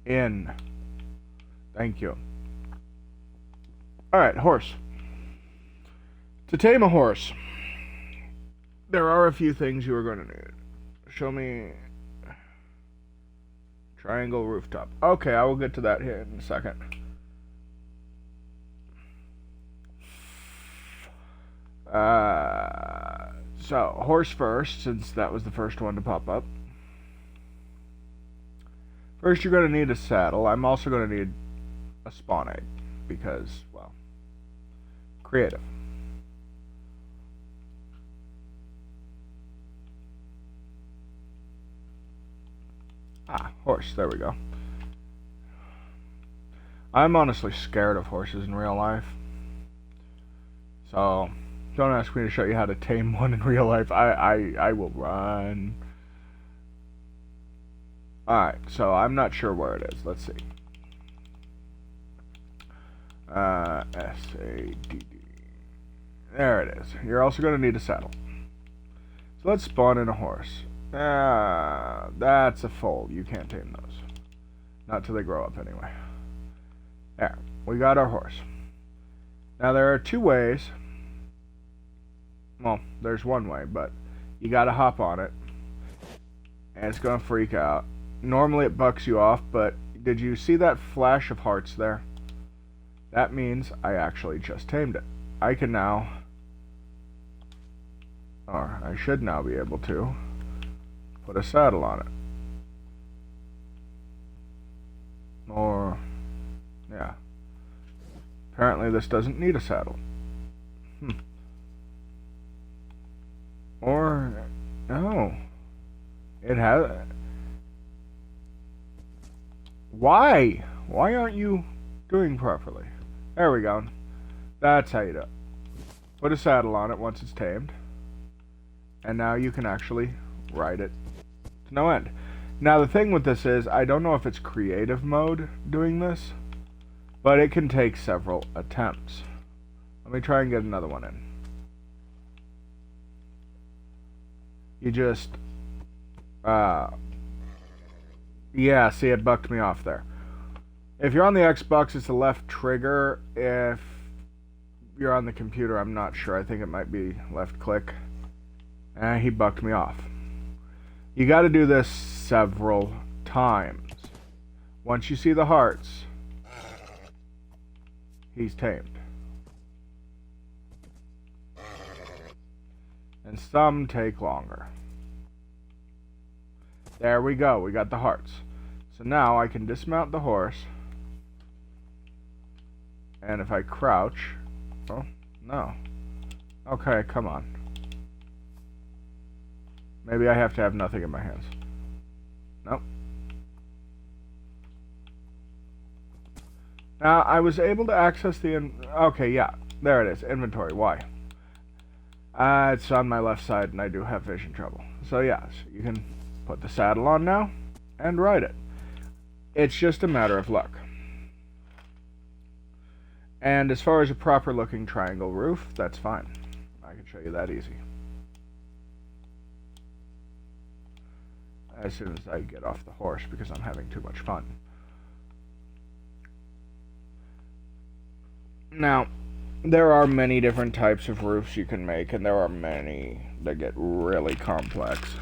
In. Thank you. Alright, horse. To tame a horse, there are a few things you are going to need. Show me... triangle rooftop. Okay, I will get to that here in a second. So, horse first, since that was the first one to pop up. First, you're going to need a saddle. I'm also going to need a spawn egg. because, well, creative. Horse, there we go. I'm honestly scared of horses in real life. So, don't ask me to show you how to tame one in real life. I will run. Alright, so I'm not sure where it is. Let's see. S-A-D-D. There it is. You're also going to need a saddle. So let's spawn in a horse. That's a foal. You can't tame those. Not till they grow up anyway. There. We got our horse. Now there are two ways. Well, there's one way, but you gotta hop on it. And it's gonna freak out. Normally it bucks you off, but did you see that flash of hearts there? That means I actually just tamed it. I can now, or I should now be able to, put a saddle on it. Or, yeah. Apparently this doesn't need a saddle. Or, no. It has. Why? Why aren't you doing properly? There we go. That's how you do it. Put a saddle on it once it's tamed. And now you can actually ride it to no end. Now the thing with this is, I don't know if it's creative mode doing this, but it can take several attempts. Let me try and get another one in. You just, yeah, see, it bucked me off there. If you're on the Xbox, it's the left trigger. If you're on the computer, I'm not sure. I think it might be left click. And he bucked me off. You got to do this several times. Once you see the hearts, he's tamed. And some take longer. There we go. We got the hearts. So now I can dismount the horse. And if I crouch... Oh, no. Okay, come on. Maybe I have to have nothing in my hands. Nope. Now, I was able to access the... Okay, yeah. There it is. Inventory. Why? It's on my left side, and I do have vision trouble. So, yes, you can put the saddle on now and ride it. It's just a matter of luck. And as far as a proper-looking triangle roof, that's fine. I can show you that easy. As soon as I get off the horse, because I'm having too much fun. Now, there are many different types of roofs you can make, and there are many that get really complex.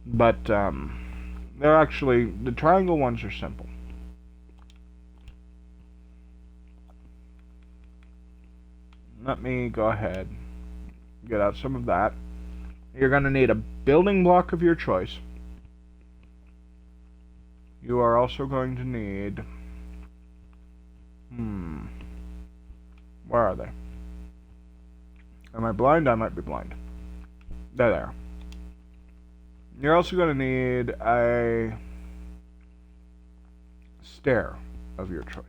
But, they're actually, the triangle ones are simple. Let me go ahead, get out some of that. You're going to need a building block of your choice. You are also going to need... Where are they? Am I blind? I might be blind. There they are. You're also going to need a stair of your choice.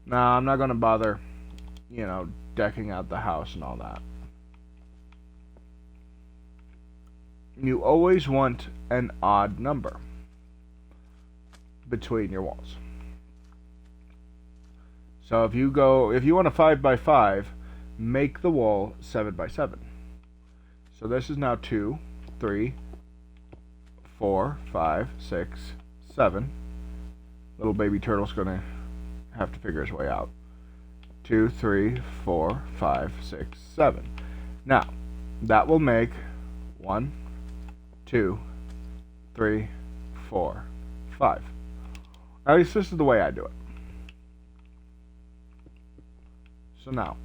Now, I'm not going to bother, decking out the house and all that. You always want an odd number between your walls. So if you want a 5x5, make the wall 7x7. So this is now 2, 3, 4, 5, 6, 7. Little baby turtle's going to have to figure his way out. 2, 3, 4, 5, 6, 7. Now, that will make 1, 2, 3, 4, 5. At least this is the way I do it. So now,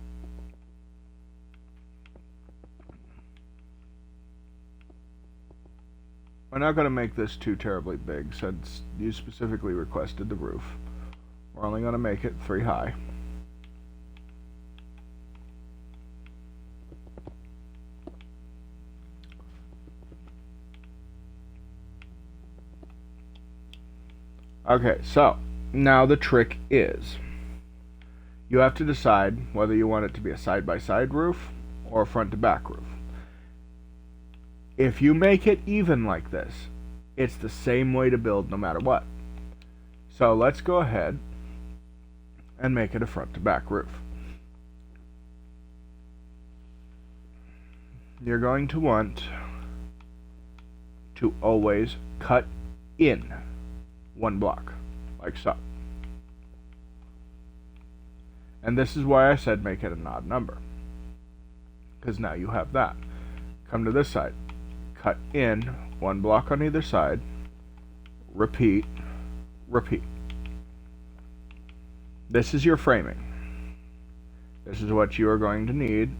we're not going to make this too terribly big since you specifically requested the roof. We're only going to make it 3 high. Okay, so now the trick is you have to decide whether you want it to be a side-by-side roof or a front-to-back roof. If you make it even like this, it's the same way to build no matter what. So let's go ahead and make it a front-to-back roof. You're going to want to always cut in 1 block, like so. And this is why I said make it an odd number, because now you have that. Come to this side, cut in 1 block on either side, repeat, repeat. This is your framing. This is what you are going to need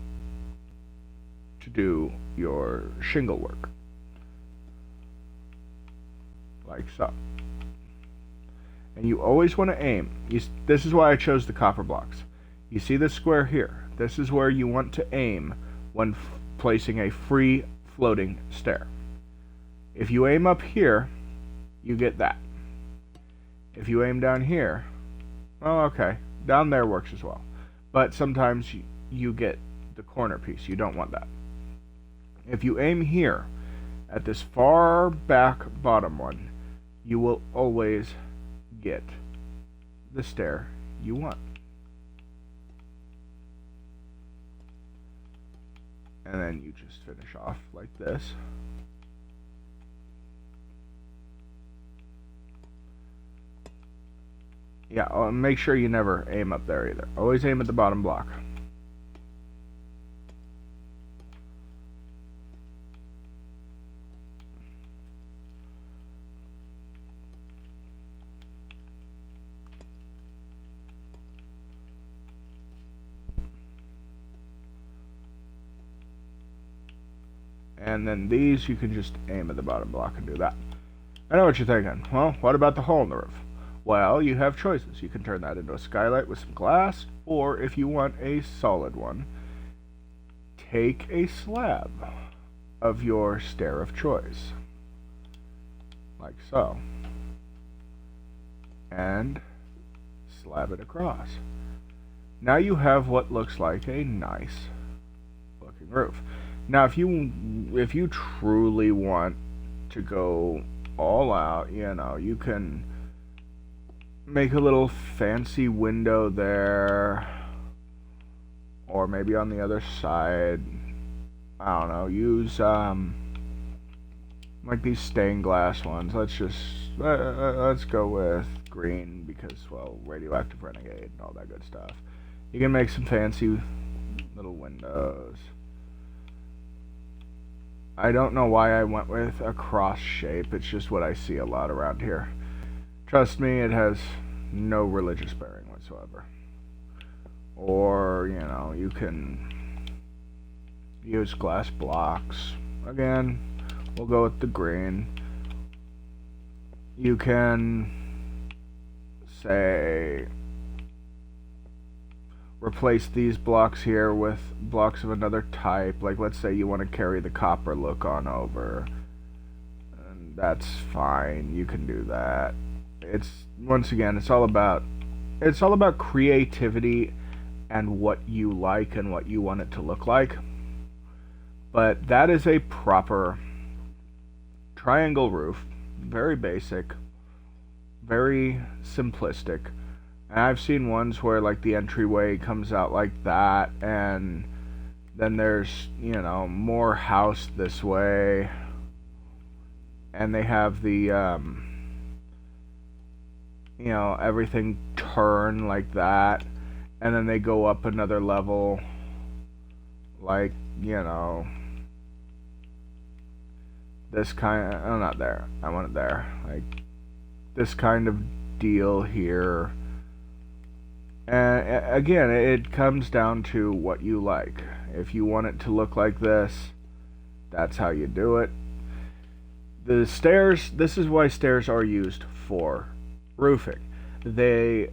to do your shingle work, like so. And you always want to aim. This is why I chose the copper blocks. You see this square here? This is where you want to aim when placing a free floating stair. If you aim up here, you get that. If you aim down here, oh, okay, down there works as well. But sometimes you get the corner piece. You don't want that. If you aim here, at this far back bottom one, you will always get the stair you want. And then you just finish off like this. Yeah, make sure you never aim up there either. Always aim at the bottom block. And then these, you can just aim at the bottom block and do that. I know what you're thinking. Well, what about the hole in the roof? Well, you have choices. You can turn that into a skylight with some glass, or if you want a solid one, take a slab of your stair of choice, like so, and slab it across. Now you have what looks like a nice looking roof. Now, if you truly want to go all out, you know, you can make a little fancy window there, or maybe on the other side. I don't know. Use like these stained glass ones. Let's go with green because, well, radioactive renegade and all that good stuff. You can make some fancy little windows. I don't know why I went with a cross shape. It's just what I see a lot around here. Trust me, it has no religious bearing whatsoever. Or, you know, you can use glass blocks. Again, we'll go with the green. You can say replace these blocks here with blocks of another type. Like, let's say you want to carry the copper look on over, and that's fine. You can do that. It's, once again, it's all about creativity and what you like and what you want it to look like. But that is a proper triangle roof. Very basic, very simplistic. And I've seen ones where, like, the entryway comes out like that, and then there's, you know, more house this way, and they have the, you know, everything turn like that, and then they go up another level, like, you know, this kind of, oh, not there, I want it there, like, this kind of deal here. And again, it comes down to what you like. If you want it to look like this, that's how you do it. The stairs, this is why stairs are used for roofing. They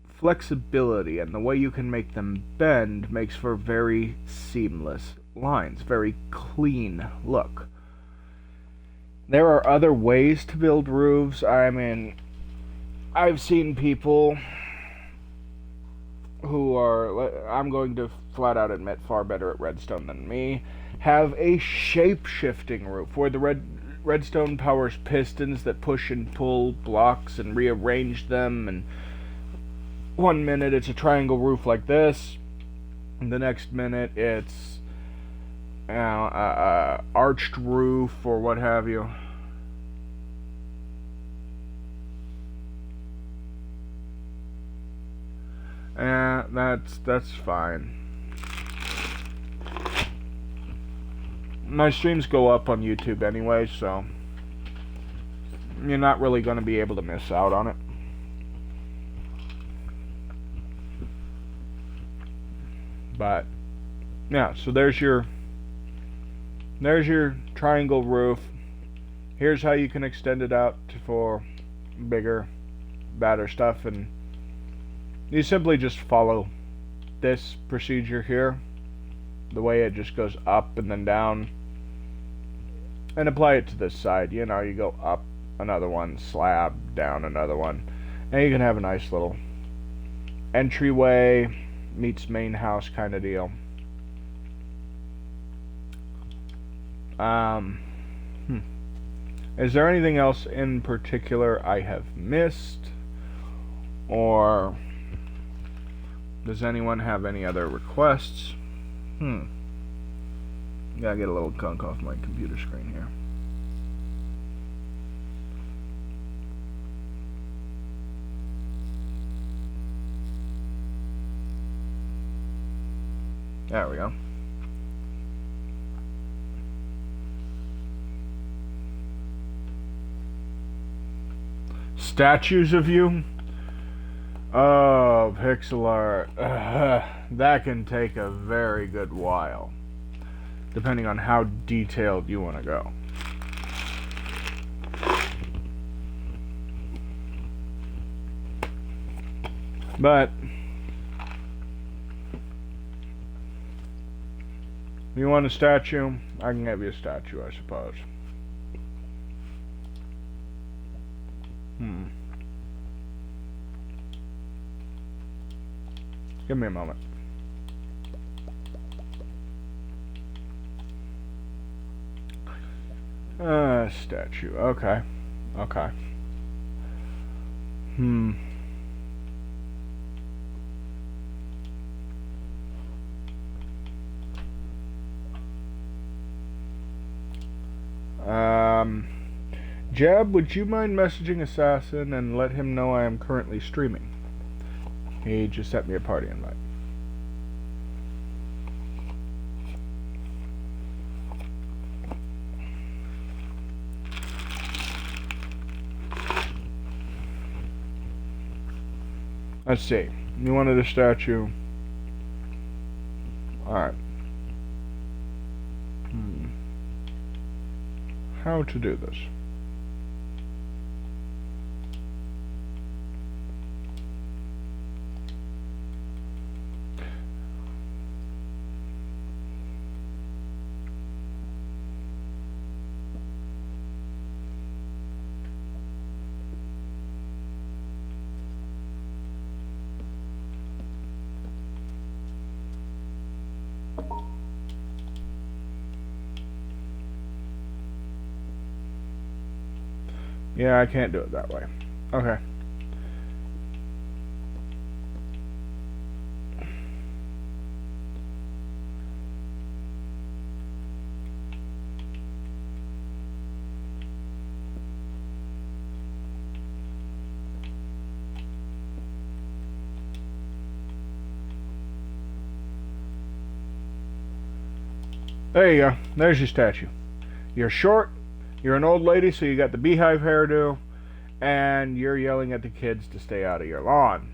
flexibility and the way you can make them bend makes for very seamless lines, very clean look. There are other ways to build roofs. I mean, I've seen people who are, I'm going to flat out admit, far better at redstone than me, have a shape-shifting roof where the redstone powers pistons that push and pull blocks and rearrange them, and one minute it's a triangle roof like this, and the next minute it's arched roof or what have you. That's fine. My streams go up on YouTube anyway, so you're not really going to be able to miss out on it. But yeah, so there's your triangle roof. Here's how you can extend it out for bigger, badder stuff, and you simply just follow this procedure here, the way it just goes up and then down, and apply it to this side. You know, you go up another one, slab, down another one, and you can have a nice little entryway meets main house kind of deal. Is there anything else in particular I have missed, or does anyone have any other requests? Gotta get a little gunk off my computer screen here. There we go. Statues of you? Oh, pixel art. That can take a very good while, depending on how detailed you want to go. But if you want a statue, I can give you a statue, I suppose. Give me a moment. Statue. Okay. Okay. Jeb, would you mind messaging Assassin and let him know I am currently streaming? He just sent me a party invite. Let's see. You wanted a statue. Alright. How to do this? Yeah, I can't do it that way. Okay. There you go. There's your statue. You're short. You're an old lady, so you got the beehive hairdo, and you're yelling at the kids to stay out of your lawn.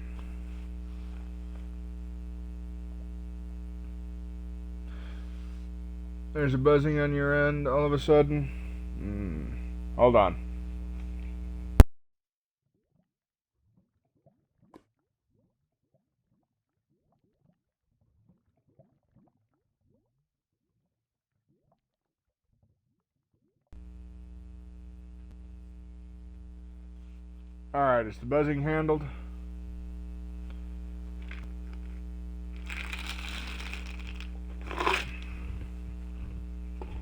There's a buzzing on your end all of a sudden. Hold on. Alright, is the buzzing handled?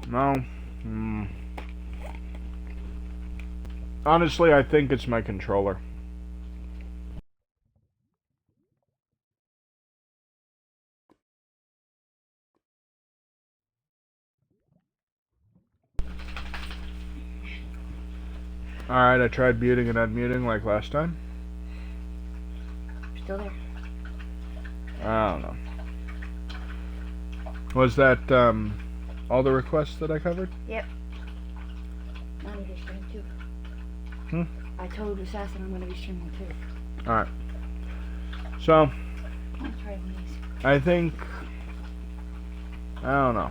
No. Honestly, I think it's my controller. Alright, I tried muting and unmuting like last time. Still there. I don't know. Was that, all the requests that I covered? Yep. I need to stream too. I told Assassin I'm going to be streaming too. Alright. So, Let's try these. I think, I don't know.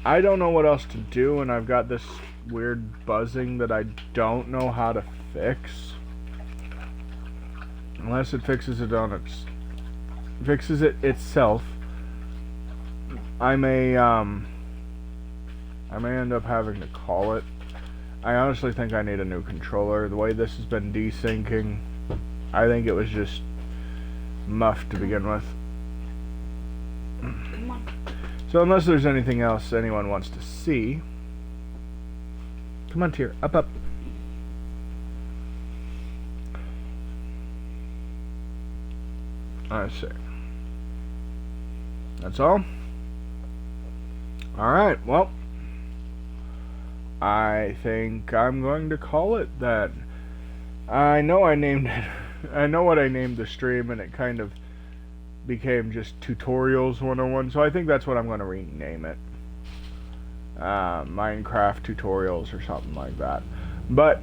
I don't know what else to do, and I've got this weird buzzing that I don't know how to fix. Unless it fixes it on its, fixes it itself. I may end up having to call it. I honestly think I need a new controller. The way this has been desyncing, I think it was just muffed to begin with. Come on. So unless there's anything else anyone wants to see, come on, Tyr, up. I see. That's all? Alright, well, I think I'm going to call it then. I know I named it, I know what I named the stream, and it kind of became just Tutorials 101, so I think that's what I'm going to rename it. Minecraft Tutorials or something like that. But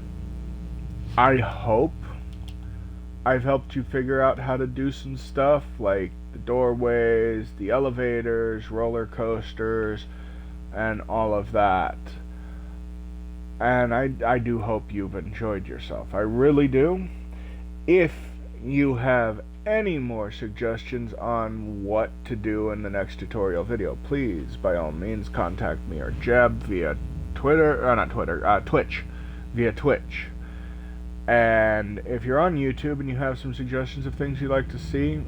I hope I've helped you figure out how to do some stuff like the doorways, the elevators, roller coasters, and all of that. And I do hope you've enjoyed yourself. I really do. If you have any more suggestions on what to do in the next tutorial video, please, by all means, contact me or Jeb via Twitch, via Twitch. And if you're on YouTube and you have some suggestions of things you'd like to see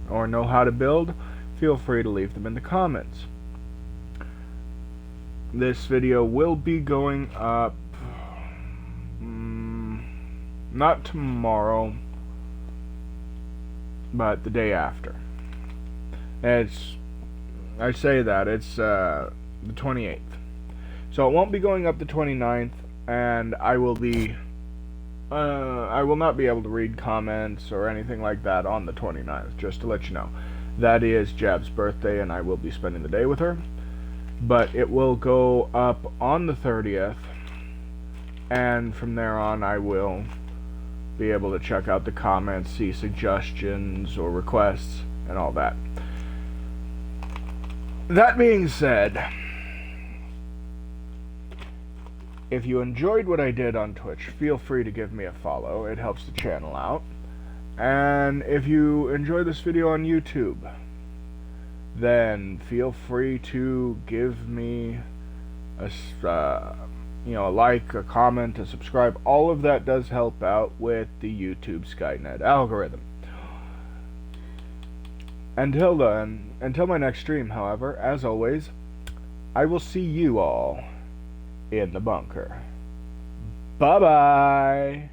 or know how to build, feel free to leave them in the comments. This video will be going up not tomorrow, but the day after. I say that it's the 28th, so it won't be going up the 29th, and I will not be able to read comments or anything like that on the 29th, just to let you know. That is Jab's birthday, and I will be spending the day with her. But it will go up on the 30th, and from there on I will be able to check out the comments, see suggestions or requests, and all that. That being said, if you enjoyed what I did on Twitch, feel free to give me a follow. It helps the channel out. And if you enjoy this video on YouTube, then feel free to give me a like, a comment, a subscribe. All of that does help out with the YouTube Skynet algorithm. Until then, until my next stream, however, as always, I will see you all in the bunker. Bye-bye!